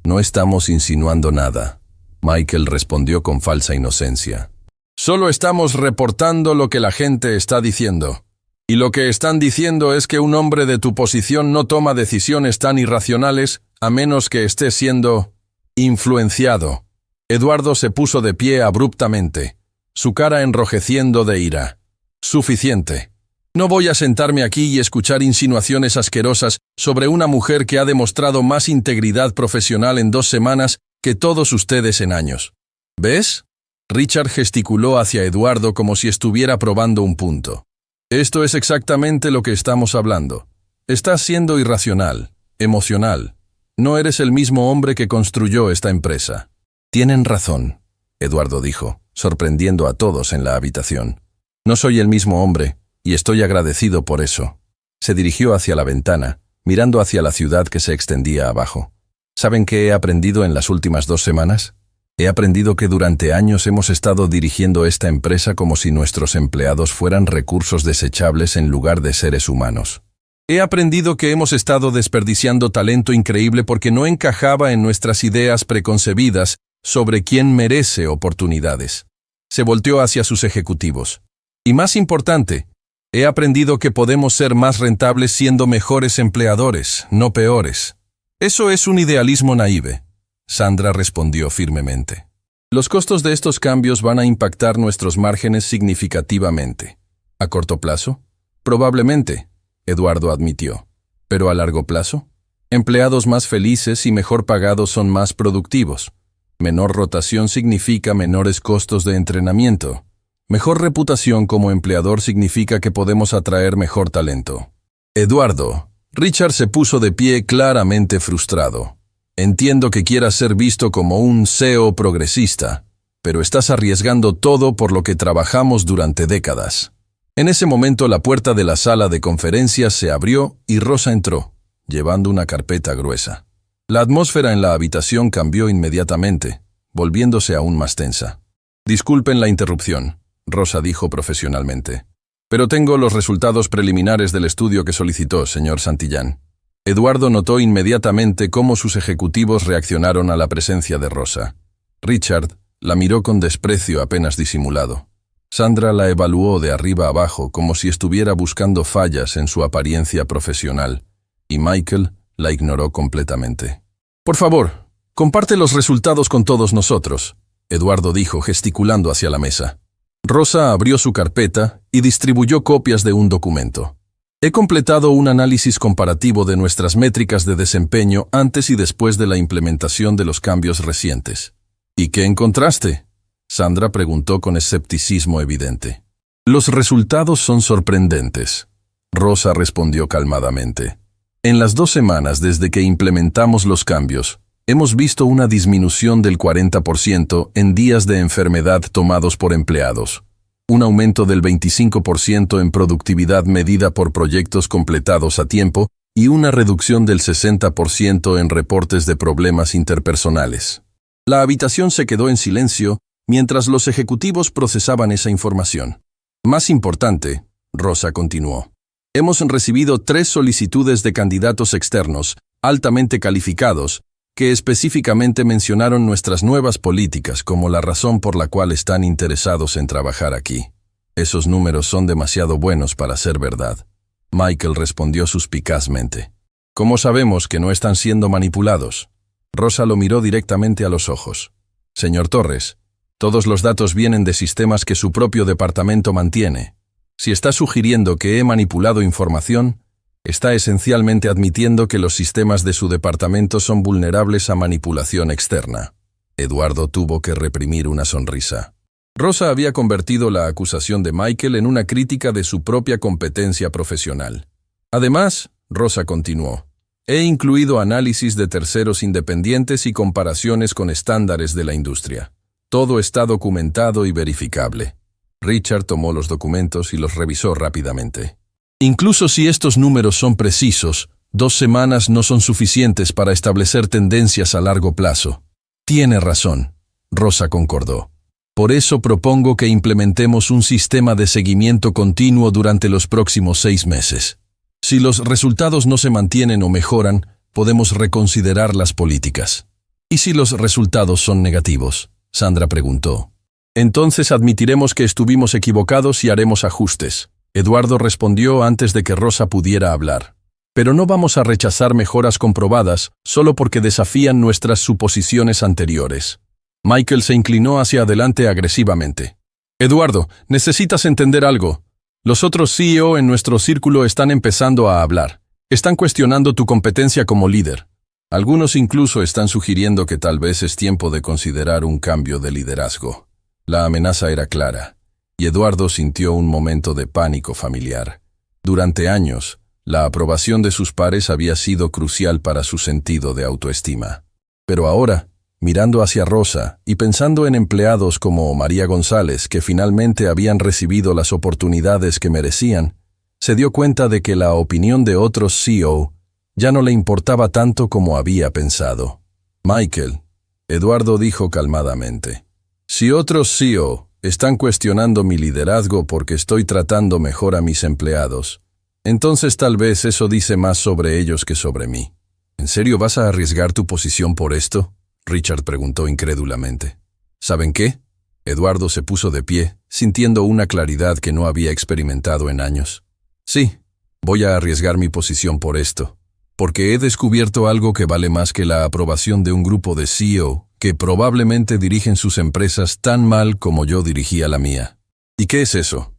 No estamos insinuando nada. Michael respondió con falsa inocencia. Solo estamos reportando lo que la gente está diciendo. Y lo que están diciendo es que un hombre de tu posición no toma decisiones tan irracionales a menos que esté siendo influenciado. Eduardo se puso de pie abruptamente, su cara enrojeciendo de ira. Suficiente. No voy a sentarme aquí y escuchar insinuaciones asquerosas sobre una mujer que ha demostrado más integridad profesional en 2 semanas que todos ustedes en años. ¿Ves? Richard gesticuló hacia Eduardo como si estuviera probando un punto. Esto es exactamente lo que estamos hablando. Estás siendo irracional, emocional. No eres el mismo hombre que construyó esta empresa. Tienen razón, Eduardo dijo, sorprendiendo a todos en la habitación. No soy el mismo hombre, y estoy agradecido por eso. Se dirigió hacia la ventana, mirando hacia la ciudad que se extendía abajo. ¿Saben qué he aprendido en las últimas 2 semanas? He aprendido que durante años hemos estado dirigiendo esta empresa como si nuestros empleados fueran recursos desechables en lugar de seres humanos. He aprendido que hemos estado desperdiciando talento increíble porque no encajaba en nuestras ideas preconcebidas sobre quién merece oportunidades. Se volteó hacia sus ejecutivos. Y más importante, he aprendido que podemos ser más rentables siendo mejores empleadores, no peores. Eso es un idealismo naive. Sandra respondió firmemente. Los costos de estos cambios van a impactar nuestros márgenes significativamente. ¿A corto plazo? Probablemente, Eduardo admitió. ¿Pero a largo plazo? Empleados más felices y mejor pagados son más productivos. Menor rotación significa menores costos de entrenamiento. Mejor reputación como empleador significa que podemos atraer mejor talento. Eduardo, Richard se puso de pie claramente frustrado. Entiendo que quieras ser visto como un CEO progresista, pero estás arriesgando todo por lo que trabajamos durante décadas. En ese momento la puerta de la sala de conferencias se abrió y Rosa entró, llevando una carpeta gruesa. La atmósfera en la habitación cambió inmediatamente, volviéndose aún más tensa. Disculpen la interrupción, Rosa dijo profesionalmente. Pero tengo los resultados preliminares del estudio que solicitó, señor Santillán. Eduardo notó inmediatamente cómo sus ejecutivos reaccionaron a la presencia de Rosa. Richard la miró con desprecio apenas disimulado. Sandra la evaluó de arriba abajo como si estuviera buscando fallas en su apariencia profesional, y Michael la ignoró completamente. Por favor, comparte los resultados con todos nosotros, Eduardo dijo gesticulando hacia la mesa. Rosa abrió su carpeta y distribuyó copias de un documento. He completado un análisis comparativo de nuestras métricas de desempeño antes y después de la implementación de los cambios recientes. ¿Y qué encontraste?, Sandra preguntó con escepticismo evidente. Los resultados son sorprendentes, Rosa respondió calmadamente. En las 2 semanas desde que implementamos los cambios, hemos visto una disminución del 40% en días de enfermedad tomados por empleados. un aumento del 25% en productividad medida por proyectos completados a tiempo y una reducción del 60% en reportes de problemas interpersonales. La habitación se quedó en silencio mientras los ejecutivos procesaban esa información. Más importante, Rosa continuó. Hemos recibido 3 solicitudes de candidatos externos, altamente calificados, que específicamente mencionaron nuestras nuevas políticas como la razón por la cual están interesados en trabajar aquí. Esos números son demasiado buenos para ser verdad. Michael respondió suspicazmente. ¿Cómo sabemos que no están siendo manipulados? Rosa lo miró directamente a los ojos. Señor Torres, todos los datos vienen de sistemas que su propio departamento mantiene. Si está sugiriendo que he manipulado información, está esencialmente admitiendo que los sistemas de su departamento son vulnerables a manipulación externa. Eduardo tuvo que reprimir una sonrisa. Rosa había convertido la acusación de Michael en una crítica de su propia competencia profesional. Además, Rosa continuó, he incluido análisis de terceros independientes y comparaciones con estándares de la industria. Todo está documentado y verificable. Richard tomó los documentos y los revisó rápidamente. Incluso si estos números son precisos, 2 semanas no son suficientes para establecer tendencias a largo plazo. Tiene razón, Rosa concordó. Por eso propongo que implementemos un sistema de seguimiento continuo durante los próximos 6 meses. Si los resultados no se mantienen o mejoran, podemos reconsiderar las políticas. ¿Y si los resultados son negativos?, Sandra preguntó. Entonces admitiremos que estuvimos equivocados y haremos ajustes. Eduardo respondió antes de que Rosa pudiera hablar. Pero no vamos a rechazar mejoras comprobadas solo porque desafían nuestras suposiciones anteriores. Michael se inclinó hacia adelante agresivamente. Eduardo, necesitas entender algo. Los otros CEO en nuestro círculo están empezando a hablar. Están cuestionando tu competencia como líder. Algunos incluso están sugiriendo que tal vez es tiempo de considerar un cambio de liderazgo. La amenaza era clara, y Eduardo sintió un momento de pánico familiar. Durante años, la aprobación de sus pares había sido crucial para su sentido de autoestima. Pero ahora, mirando hacia Rosa y pensando en empleados como María González que finalmente habían recibido las oportunidades que merecían, se dio cuenta de que la opinión de otros CEO ya no le importaba tanto como había pensado. Michael, Eduardo dijo calmadamente, si otros CEO están cuestionando mi liderazgo porque estoy tratando mejor a mis empleados, entonces tal vez eso dice más sobre ellos que sobre mí. ¿En serio vas a arriesgar tu posición por esto?, Richard preguntó incrédulamente. ¿Saben qué? Eduardo se puso de pie, sintiendo una claridad que no había experimentado en años. Sí, voy a arriesgar mi posición por esto, porque he descubierto algo que vale más que la aprobación de un grupo de CEO que probablemente dirigen sus empresas tan mal como yo dirigía la mía. ¿Y qué es eso?,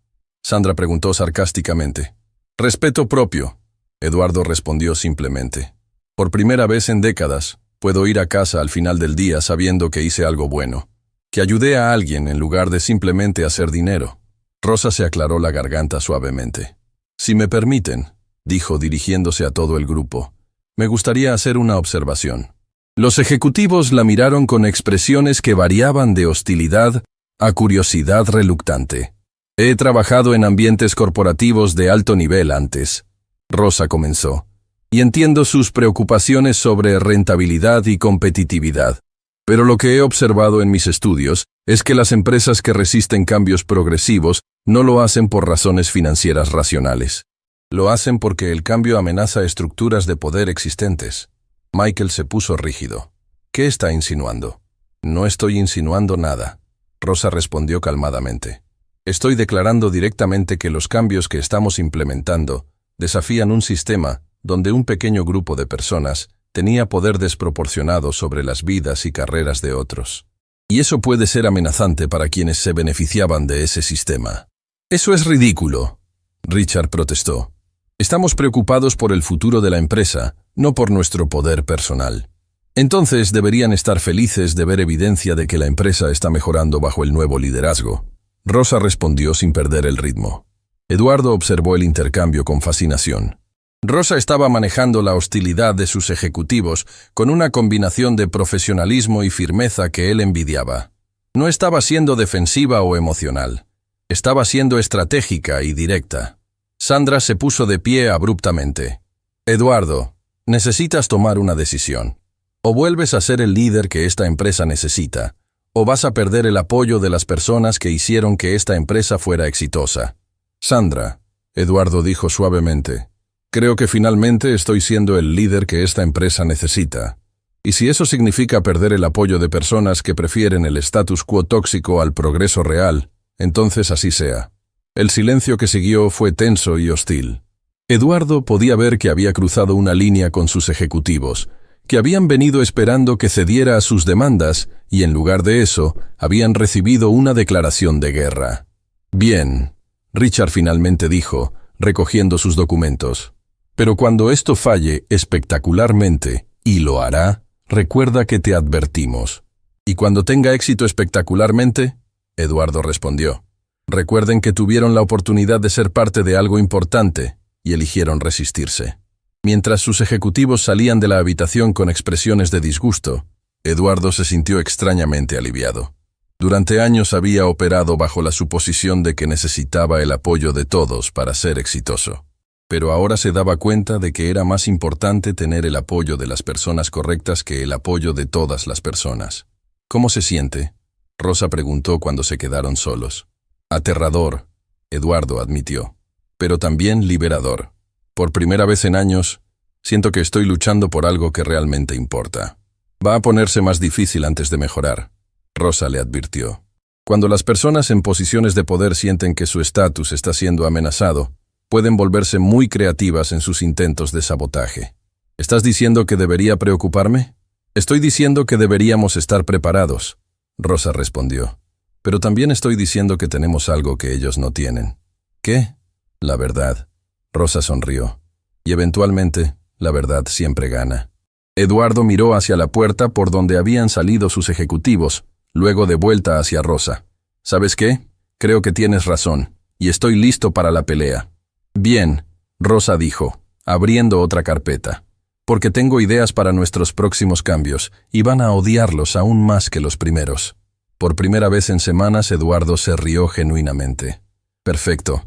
Sandra preguntó sarcásticamente. Respeto propio, Eduardo respondió simplemente. Por primera vez en décadas, puedo ir a casa al final del día sabiendo que hice algo bueno, que ayudé a alguien en lugar de simplemente hacer dinero. Rosa se aclaró la garganta suavemente. Si me permiten, dijo dirigiéndose a todo el grupo, me gustaría hacer una observación. Los ejecutivos la miraron con expresiones que variaban de hostilidad a curiosidad reluctante. He trabajado en ambientes corporativos de alto nivel antes, Rosa comenzó, y entiendo sus preocupaciones sobre rentabilidad y competitividad. Pero lo que he observado en mis estudios es que las empresas que resisten cambios progresivos no lo hacen por razones financieras racionales. Lo hacen porque el cambio amenaza estructuras de poder existentes. Michael se puso rígido. ¿Qué está insinuando? No estoy insinuando nada, Rosa respondió calmadamente. Estoy declarando directamente que los cambios que estamos implementando desafían un sistema donde un pequeño grupo de personas tenía poder desproporcionado sobre las vidas y carreras de otros. Y eso puede ser amenazante para quienes se beneficiaban de ese sistema. Eso es ridículo, Richard protestó. Estamos preocupados por el futuro de la empresa, no por nuestro poder personal. Entonces deberían estar felices de ver evidencia de que la empresa está mejorando bajo el nuevo liderazgo. Rosa respondió sin perder el ritmo. Eduardo observó el intercambio con fascinación. Rosa estaba manejando la hostilidad de sus ejecutivos con una combinación de profesionalismo y firmeza que él envidiaba. No estaba siendo defensiva o emocional. Estaba siendo estratégica y directa. Sandra se puso de pie abruptamente. Eduardo, necesitas tomar una decisión. O vuelves a ser el líder que esta empresa necesita, o vas a perder el apoyo de las personas que hicieron que esta empresa fuera exitosa. Sandra, Eduardo dijo suavemente, creo que finalmente estoy siendo el líder que esta empresa necesita. Y si eso significa perder el apoyo de personas que prefieren el status quo tóxico al progreso real, entonces así sea. El silencio que siguió fue tenso y hostil. Eduardo podía ver que había cruzado una línea con sus ejecutivos, que habían venido esperando que cediera a sus demandas y en lugar de eso, habían recibido una declaración de guerra. Bien, Richard finalmente dijo, recogiendo sus documentos. Pero cuando esto falle espectacularmente, y lo hará, recuerda que te advertimos. ¿Y cuando tenga éxito espectacularmente? Eduardo respondió. Recuerden que tuvieron la oportunidad de ser parte de algo importante y eligieron resistirse. Mientras sus ejecutivos salían de la habitación con expresiones de disgusto, Eduardo se sintió extrañamente aliviado. Durante años había operado bajo la suposición de que necesitaba el apoyo de todos para ser exitoso. Pero ahora se daba cuenta de que era más importante tener el apoyo de las personas correctas que el apoyo de todas las personas. ¿Cómo se siente?, Rosa preguntó cuando se quedaron solos. Aterrador, Eduardo admitió, pero también liberador. Por primera vez en años, siento que estoy luchando por algo que realmente importa. Va a ponerse más difícil antes de mejorar, Rosa le advirtió. Cuando las personas en posiciones de poder sienten que su estatus está siendo amenazado, pueden volverse muy creativas en sus intentos de sabotaje. ¿Estás diciendo que debería preocuparme? Estoy diciendo que deberíamos estar preparados, Rosa respondió. Pero también estoy diciendo que tenemos algo que ellos no tienen. ¿Qué? La verdad. Rosa sonrió. Y eventualmente, la verdad siempre gana. Eduardo miró hacia la puerta por donde habían salido sus ejecutivos, luego de vuelta hacia Rosa. ¿Sabes qué? Creo que tienes razón, y estoy listo para la pelea. Bien, Rosa dijo, abriendo otra carpeta. Porque tengo ideas para nuestros próximos cambios, y van a odiarlos aún más que los primeros. Por primera vez en semanas, Eduardo se rió genuinamente. Perfecto.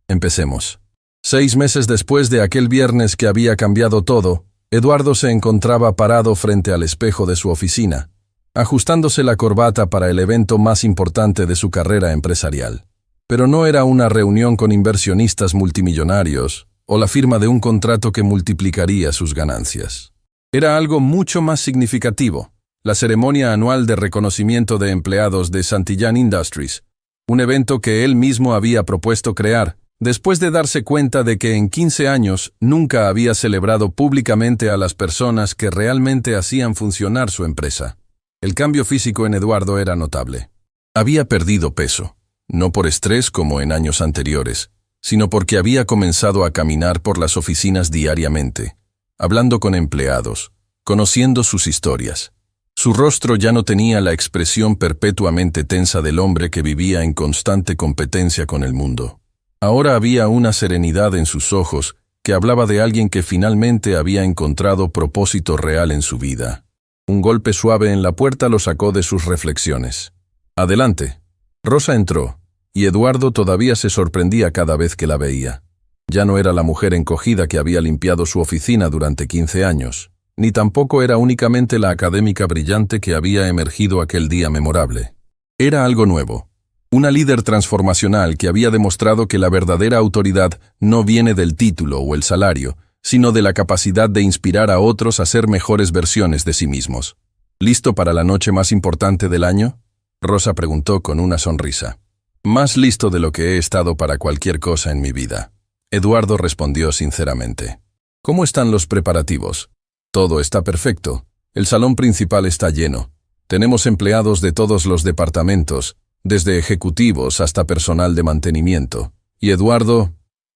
Empecemos. 6 meses después de aquel viernes que había cambiado todo, Eduardo se encontraba parado frente al espejo de su oficina, ajustándose la corbata para el evento más importante de su carrera empresarial. Pero no era una reunión con inversionistas multimillonarios o la firma de un contrato que multiplicaría sus ganancias. Era algo mucho más significativo. La ceremonia anual de reconocimiento de empleados de Santillán Industries, un evento que él mismo había propuesto crear, después de darse cuenta de que en 15 años nunca había celebrado públicamente a las personas que realmente hacían funcionar su empresa. El cambio físico en Eduardo era notable. Había perdido peso, no por estrés como en años anteriores, sino porque había comenzado a caminar por las oficinas diariamente, hablando con empleados, conociendo sus historias. Su rostro ya no tenía la expresión perpetuamente tensa del hombre que vivía en constante competencia con el mundo. Ahora había una serenidad en sus ojos que hablaba de alguien que finalmente había encontrado propósito real en su vida. Un golpe suave en la puerta lo sacó de sus reflexiones. Adelante. Rosa entró, y Eduardo todavía se sorprendía cada vez que la veía. Ya no era la mujer encogida que había limpiado su oficina durante 15 años. Ni tampoco era únicamente la académica brillante que había emergido aquel día memorable. Era algo nuevo. Una líder transformacional que había demostrado que la verdadera autoridad no viene del título o el salario, sino de la capacidad de inspirar a otros a ser mejores versiones de sí mismos. ¿Listo para la noche más importante del año?, Rosa preguntó con una sonrisa. Más listo de lo que he estado para cualquier cosa en mi vida. Eduardo respondió sinceramente. ¿Cómo están los preparativos? Todo está perfecto. El salón principal está lleno. Tenemos empleados de todos los departamentos, desde ejecutivos hasta personal de mantenimiento. Y Eduardo...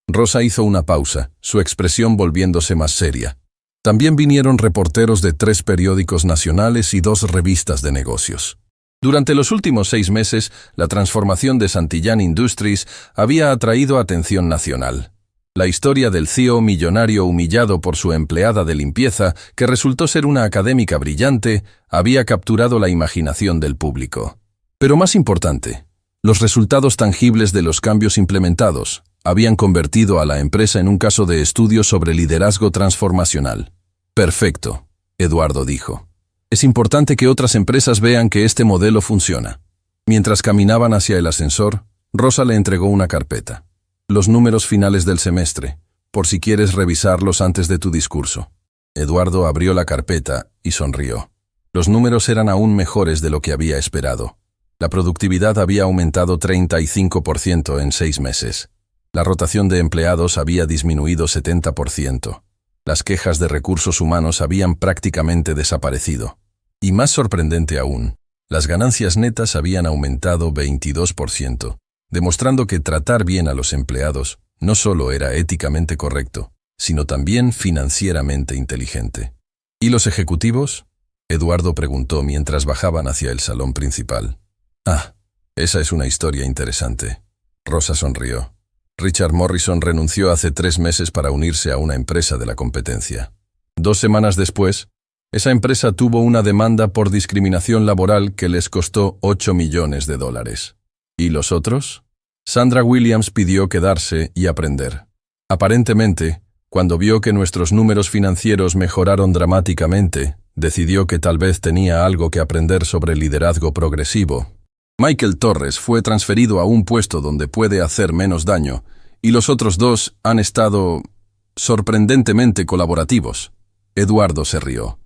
Rosa hizo una pausa, su expresión volviéndose más seria. También vinieron reporteros de 3 periódicos nacionales y 2 revistas de negocios. Durante los últimos 6 meses, la transformación de Santillán Industries había atraído atención nacional. La historia del CEO millonario humillado por su empleada de limpieza, que resultó ser una académica brillante, había capturado la imaginación del público. Pero más importante, Los resultados tangibles de los cambios implementados habían convertido a la empresa en un caso de estudio sobre liderazgo transformacional. Perfecto, Eduardo dijo. Es importante que otras empresas vean que este modelo funciona. Mientras caminaban hacia el ascensor, Rosa le entregó una carpeta. Los números finales del semestre, por si quieres revisarlos antes de tu discurso. Eduardo abrió la carpeta y sonrió. Los números eran aún mejores de lo que había esperado. La productividad había aumentado 35% en 6 meses. La rotación de empleados había disminuido 70%. Las quejas de recursos humanos habían prácticamente desaparecido. Y más sorprendente aún, las ganancias netas habían aumentado 22%, demostrando que tratar bien a los empleados no solo era éticamente correcto, sino también financieramente inteligente. ¿Y los ejecutivos?, Eduardo preguntó mientras bajaban hacia el salón principal. Ah, esa es una historia interesante. Rosa sonrió. Richard Morrison renunció hace 3 meses para unirse a una empresa de la competencia. 2 semanas después, esa empresa tuvo una demanda por discriminación laboral que les costó $8 millones. ¿Y los otros? Sandra Williams pidió quedarse y aprender. Aparentemente, cuando vio que nuestros números financieros mejoraron dramáticamente, decidió que tal vez tenía algo que aprender sobre liderazgo progresivo. Michael Torres fue transferido a un puesto donde puede hacer menos daño, y los otros 2 han estado sorprendentemente colaborativos. Eduardo se rió.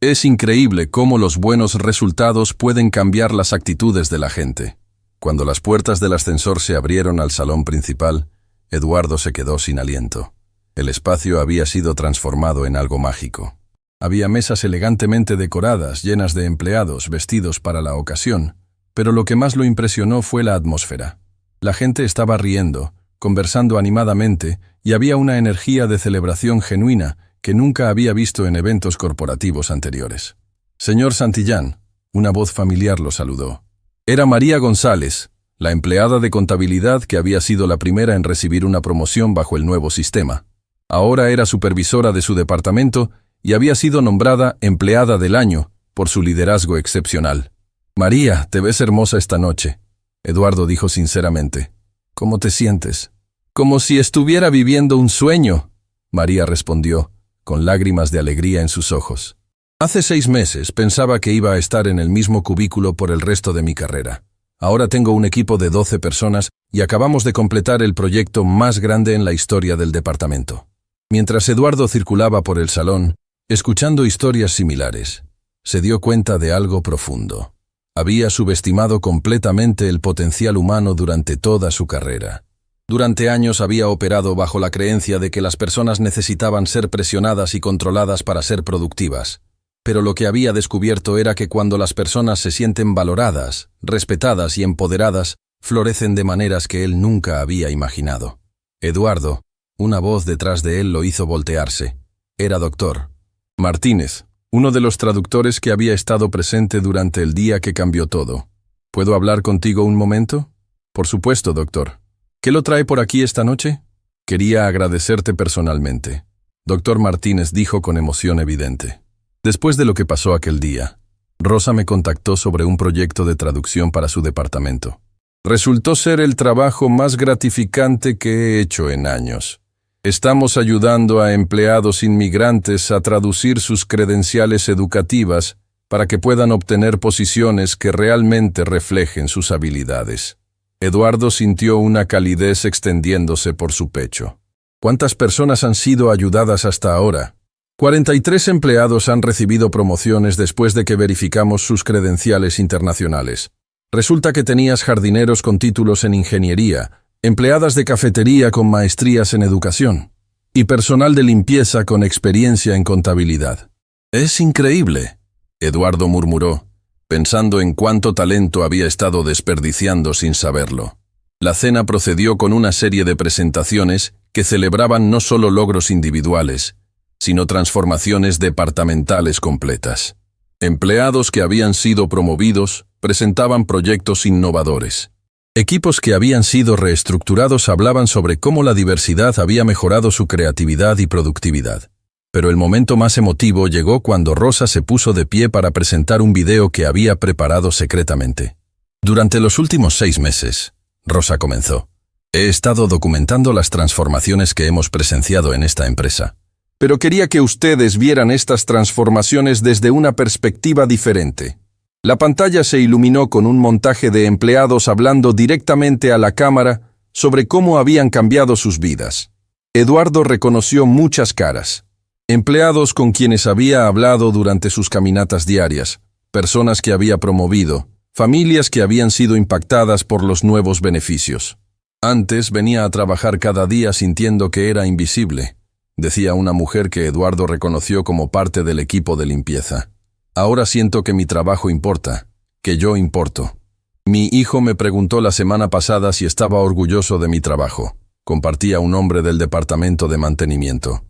Es increíble cómo los buenos resultados pueden cambiar las actitudes de la gente. Cuando las puertas del ascensor se abrieron al salón principal, Eduardo se quedó sin aliento. El espacio había sido transformado en algo mágico. Había mesas elegantemente decoradas, llenas de empleados vestidos para la ocasión, pero lo que más lo impresionó fue la atmósfera. La gente estaba riendo, conversando animadamente, y había una energía de celebración genuina que nunca había visto en eventos corporativos anteriores. Señor Santillán, una voz familiar lo saludó. Era María González, la empleada de contabilidad que había sido la primera en recibir una promoción bajo el nuevo sistema. Ahora era supervisora de su departamento y había sido nombrada empleada del año por su liderazgo excepcional. María, te ves hermosa esta noche, Eduardo dijo sinceramente. ¿Cómo te sientes? Como si estuviera viviendo un sueño, María respondió, con lágrimas de alegría en sus ojos. Hace 6 meses pensaba que iba a estar en el mismo cubículo por el resto de mi carrera. Ahora tengo un equipo de 12 personas y acabamos de completar el proyecto más grande en la historia del departamento. Mientras Eduardo circulaba por el salón, escuchando historias similares, se dio cuenta de algo profundo. Había subestimado completamente el potencial humano durante toda su carrera. Durante años había operado bajo la creencia de que las personas necesitaban ser presionadas y controladas para ser productivas. Pero lo que había descubierto era que cuando las personas se sienten valoradas, respetadas y empoderadas, florecen de maneras que él nunca había imaginado. Eduardo, una voz detrás de él lo hizo voltearse. Era Dr. Martínez, uno de los traductores que había estado presente durante el día que cambió todo. ¿Puedo hablar contigo un momento? Por supuesto, doctor. ¿Qué lo trae por aquí esta noche? Quería agradecerte personalmente, Dr. Martínez dijo con emoción evidente. Después de lo que pasó aquel día, Rosa me contactó sobre un proyecto de traducción para su departamento. Resultó ser el trabajo más gratificante que he hecho en años. Estamos ayudando a empleados inmigrantes a traducir sus credenciales educativas para que puedan obtener posiciones que realmente reflejen sus habilidades. Eduardo sintió una calidez extendiéndose por su pecho. ¿Cuántas personas han sido ayudadas hasta ahora? 43 empleados han recibido promociones después de que verificamos sus credenciales internacionales. Resulta que tenías jardineros con títulos en ingeniería, empleadas de cafetería con maestrías en educación y personal de limpieza con experiencia en contabilidad. Es increíble, Eduardo murmuró, pensando en cuánto talento había estado desperdiciando sin saberlo. La cena procedió con una serie de presentaciones que celebraban no solo logros individuales, sino transformaciones departamentales completas. Empleados que habían sido promovidos presentaban proyectos innovadores. Equipos que habían sido reestructurados hablaban sobre cómo la diversidad había mejorado su creatividad y productividad. Pero el momento más emotivo llegó cuando Rosa se puso de pie para presentar un video que había preparado secretamente. Durante los últimos 6 meses, Rosa comenzó, he estado documentando las transformaciones que hemos presenciado en esta empresa. Pero quería que ustedes vieran estas transformaciones desde una perspectiva diferente. La pantalla se iluminó con un montaje de empleados hablando directamente a la cámara sobre cómo habían cambiado sus vidas. Eduardo reconoció muchas caras. Empleados con quienes había hablado durante sus caminatas diarias, personas que había promovido, familias que habían sido impactadas por los nuevos beneficios. Antes venía a trabajar cada día sintiendo que era invisible, decía una mujer que Eduardo reconoció como parte del equipo de limpieza. Ahora siento que mi trabajo importa, que yo importo. Mi hijo me preguntó la semana pasada si estaba orgulloso de mi trabajo, compartía un hombre del departamento de mantenimiento.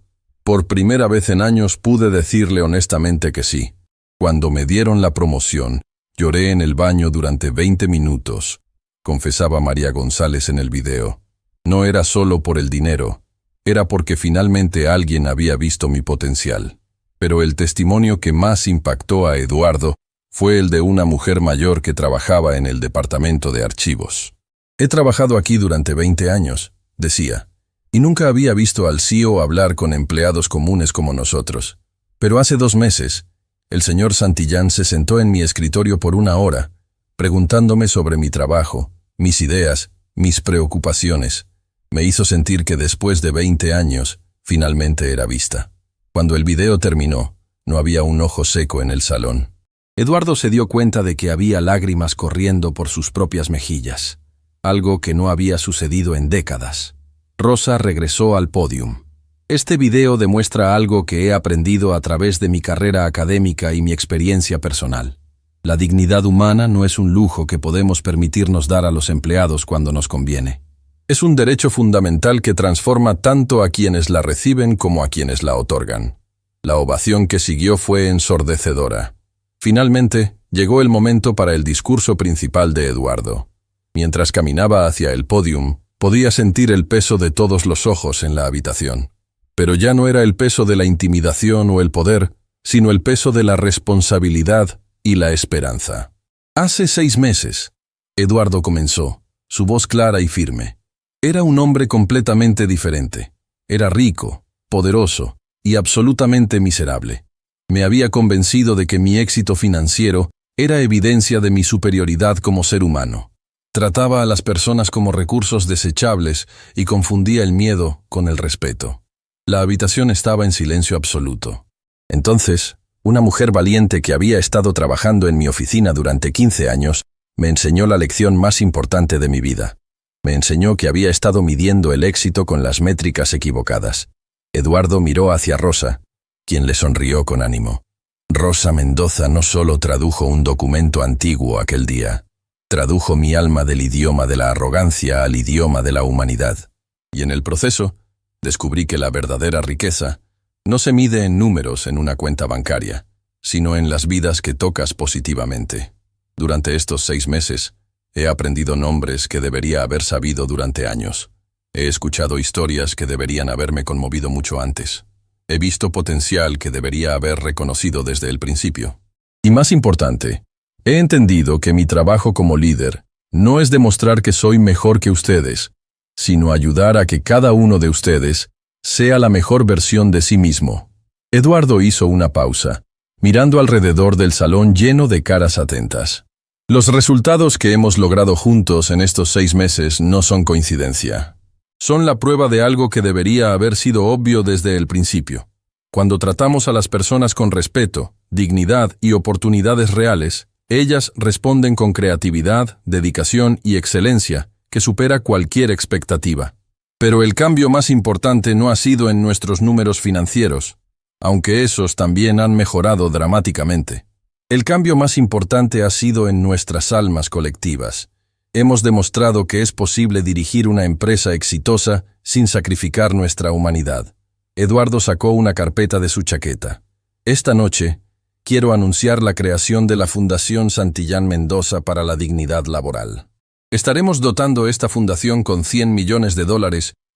Por primera vez en años pude decirle honestamente que sí. Cuando me dieron la promoción, lloré en el baño durante 20 minutos, confesaba María González en el video. No era solo por el dinero, era porque finalmente alguien había visto mi potencial. Pero el testimonio que más impactó a Eduardo fue el de una mujer mayor que trabajaba en el departamento de archivos. He trabajado aquí durante 20 años, decía, y nunca había visto al CEO hablar con empleados comunes como nosotros. Pero hace 2 meses, el señor Santillán se sentó en mi escritorio por 1 hora, preguntándome sobre mi trabajo, mis ideas, mis preocupaciones. Me hizo sentir que después de 20 años, finalmente era vista. Cuando el video terminó, no había un ojo seco en el salón. Eduardo se dio cuenta de que había lágrimas corriendo por sus propias mejillas, algo que no había sucedido en décadas. Rosa regresó al pódium. Este video demuestra algo que he aprendido a través de mi carrera académica y mi experiencia personal. La dignidad humana no es un lujo que podemos permitirnos dar a los empleados cuando nos conviene. Es un derecho fundamental que transforma tanto a quienes la reciben como a quienes la otorgan. La ovación que siguió fue ensordecedora. Finalmente, llegó el momento para el discurso principal de Eduardo. Mientras caminaba hacia el pódium, podía sentir el peso de todos los ojos en la habitación. Pero ya no era el peso de la intimidación o el poder, sino el peso de la responsabilidad y la esperanza. Hace 6 meses, Eduardo comenzó, su voz clara y firme. Era un hombre completamente diferente. Era rico, poderoso y absolutamente miserable. Me había convencido de que mi éxito financiero era evidencia de mi superioridad como ser humano. Trataba a las personas como recursos desechables y confundía el miedo con el respeto. La habitación estaba en silencio absoluto. Entonces, una mujer valiente que había estado trabajando en mi oficina durante 15 años me enseñó la lección más importante de mi vida. Me enseñó que había estado midiendo el éxito con las métricas equivocadas. Eduardo miró hacia Rosa, quien le sonrió con ánimo. Rosa Mendoza no solo tradujo un documento antiguo aquel día, tradujo mi alma del idioma de la arrogancia al idioma de la humanidad. Y en el proceso, descubrí que la verdadera riqueza no se mide en números en una cuenta bancaria, sino en las vidas que tocas positivamente. Durante estos 6 meses, he aprendido nombres que debería haber sabido durante años. He escuchado historias que deberían haberme conmovido mucho antes. He visto potencial que debería haber reconocido desde el principio. Y más importante, he entendido que mi trabajo como líder no es demostrar que soy mejor que ustedes, sino ayudar a que cada uno de ustedes sea la mejor versión de sí mismo. Eduardo hizo una pausa, mirando alrededor del salón lleno de caras atentas. Los resultados que hemos logrado juntos en estos 6 meses no son coincidencia. Son la prueba de algo que debería haber sido obvio desde el principio. Cuando tratamos a las personas con respeto, dignidad y oportunidades reales, ellas responden con creatividad, dedicación y excelencia que supera cualquier expectativa. Pero el cambio más importante no ha sido en nuestros números financieros, aunque esos también han mejorado dramáticamente. El cambio más importante ha sido en nuestras almas colectivas. Hemos demostrado que es posible dirigir una empresa exitosa sin sacrificar nuestra humanidad. Eduardo sacó una carpeta de su chaqueta. Esta noche, quiero anunciar la creación de la Fundación Santillán Mendoza para la Dignidad Laboral. Estaremos dotando esta fundación con $100 millones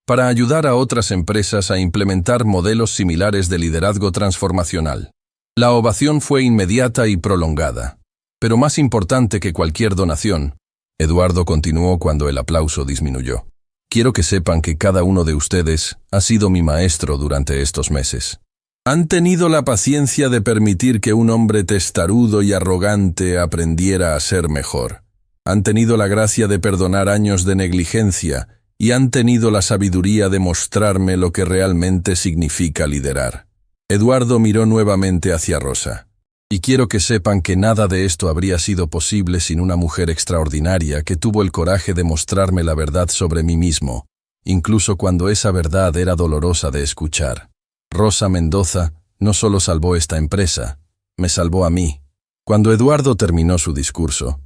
para ayudar a otras empresas a implementar modelos similares de liderazgo transformacional. La ovación fue inmediata y prolongada. Pero más importante que cualquier donación, Eduardo continuó cuando el aplauso disminuyó. Quiero que sepan que cada uno de ustedes ha sido mi maestro durante estos meses. Han tenido la paciencia de permitir que un hombre testarudo y arrogante aprendiera a ser mejor. Han tenido la gracia de perdonar años de negligencia y han tenido la sabiduría de mostrarme lo que realmente significa liderar. Eduardo miró nuevamente hacia Rosa. Y quiero que sepan que nada de esto habría sido posible sin una mujer extraordinaria que tuvo el coraje de mostrarme la verdad sobre mí mismo, incluso cuando esa verdad era dolorosa de escuchar. Rosa Mendoza no solo salvó esta empresa, me salvó a mí. Cuando Eduardo terminó su discurso,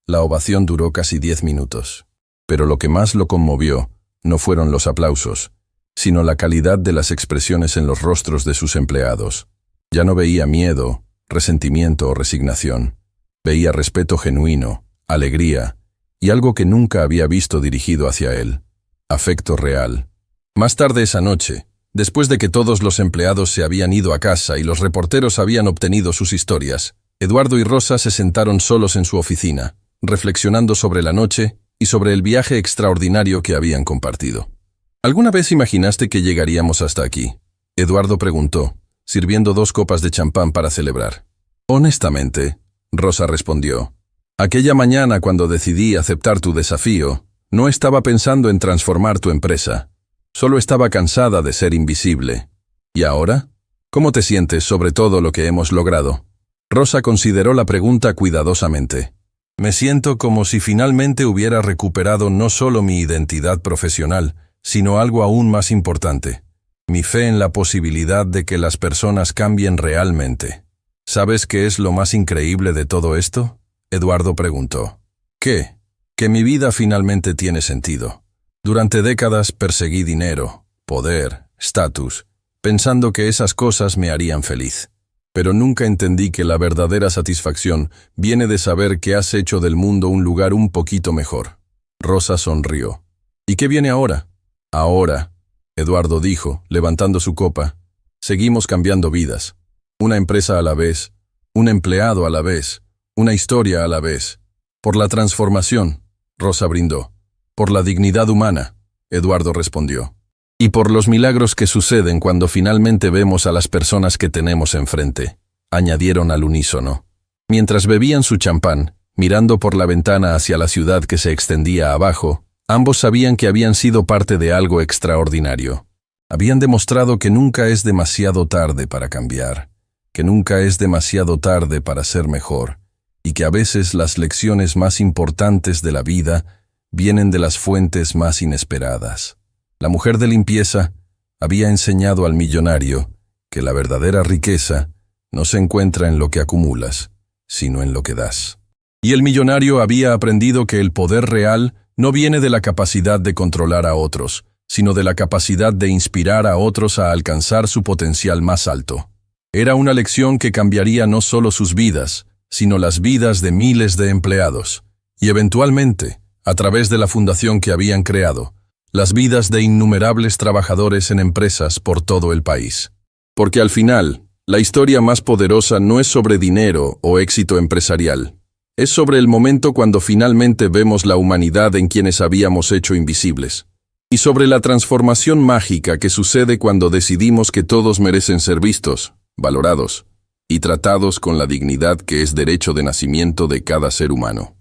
la ovación duró casi 10 minutos. Pero lo que más lo conmovió no fueron los aplausos, sino la calidad de las expresiones en los rostros de sus empleados. Ya no veía miedo, resentimiento o resignación. Veía respeto genuino, alegría y algo que nunca había visto dirigido hacia él: afecto real. Más tarde esa noche, después de que todos los empleados se habían ido a casa y los reporteros habían obtenido sus historias, Eduardo y Rosa se sentaron solos en su oficina, reflexionando sobre la noche y sobre el viaje extraordinario que habían compartido. ¿Alguna vez imaginaste que llegaríamos hasta aquí?, Eduardo preguntó, sirviendo 2 copas de champán para celebrar. Honestamente, Rosa respondió, aquella mañana cuando decidí aceptar tu desafío, no estaba pensando en transformar tu empresa. Solo estaba cansada de ser invisible. ¿Y ahora? ¿Cómo te sientes sobre todo lo que hemos logrado? Rosa consideró la pregunta cuidadosamente. Me siento como si finalmente hubiera recuperado no solo mi identidad profesional, sino algo aún más importante: mi fe en la posibilidad de que las personas cambien realmente. ¿Sabes qué es lo más increíble de todo esto?, Eduardo preguntó. ¿Qué? Que mi vida finalmente tiene sentido. Durante décadas perseguí dinero, poder, estatus, pensando que esas cosas me harían feliz. Pero nunca entendí que la verdadera satisfacción viene de saber que has hecho del mundo un lugar un poquito mejor. Rosa sonrió. ¿Y qué viene ahora? Ahora, Eduardo dijo, levantando su copa, seguimos cambiando vidas. Una empresa a la vez, un empleado a la vez, una historia a la vez. Por la transformación, Rosa brindó. Por la dignidad humana, Eduardo respondió. Y por los milagros que suceden cuando finalmente vemos a las personas que tenemos enfrente, añadieron al unísono. Mientras bebían su champán, mirando por la ventana hacia la ciudad que se extendía abajo, ambos sabían que habían sido parte de algo extraordinario. Habían demostrado que nunca es demasiado tarde para cambiar, que nunca es demasiado tarde para ser mejor, y que a veces las lecciones más importantes de la vida vienen de las fuentes más inesperadas. La mujer de limpieza había enseñado al millonario que la verdadera riqueza no se encuentra en lo que acumulas, sino en lo que das. Y el millonario había aprendido que el poder real no viene de la capacidad de controlar a otros, sino de la capacidad de inspirar a otros a alcanzar su potencial más alto. Era una lección que cambiaría no solo sus vidas, sino las vidas de miles de empleados, y eventualmente, a través de la fundación que habían creado, las vidas de innumerables trabajadores en empresas por todo el país. Porque al final, la historia más poderosa no es sobre dinero o éxito empresarial. Es sobre el momento cuando finalmente vemos la humanidad en quienes habíamos hecho invisibles. Y sobre la transformación mágica que sucede cuando decidimos que todos merecen ser vistos, valorados y tratados con la dignidad que es derecho de nacimiento de cada ser humano.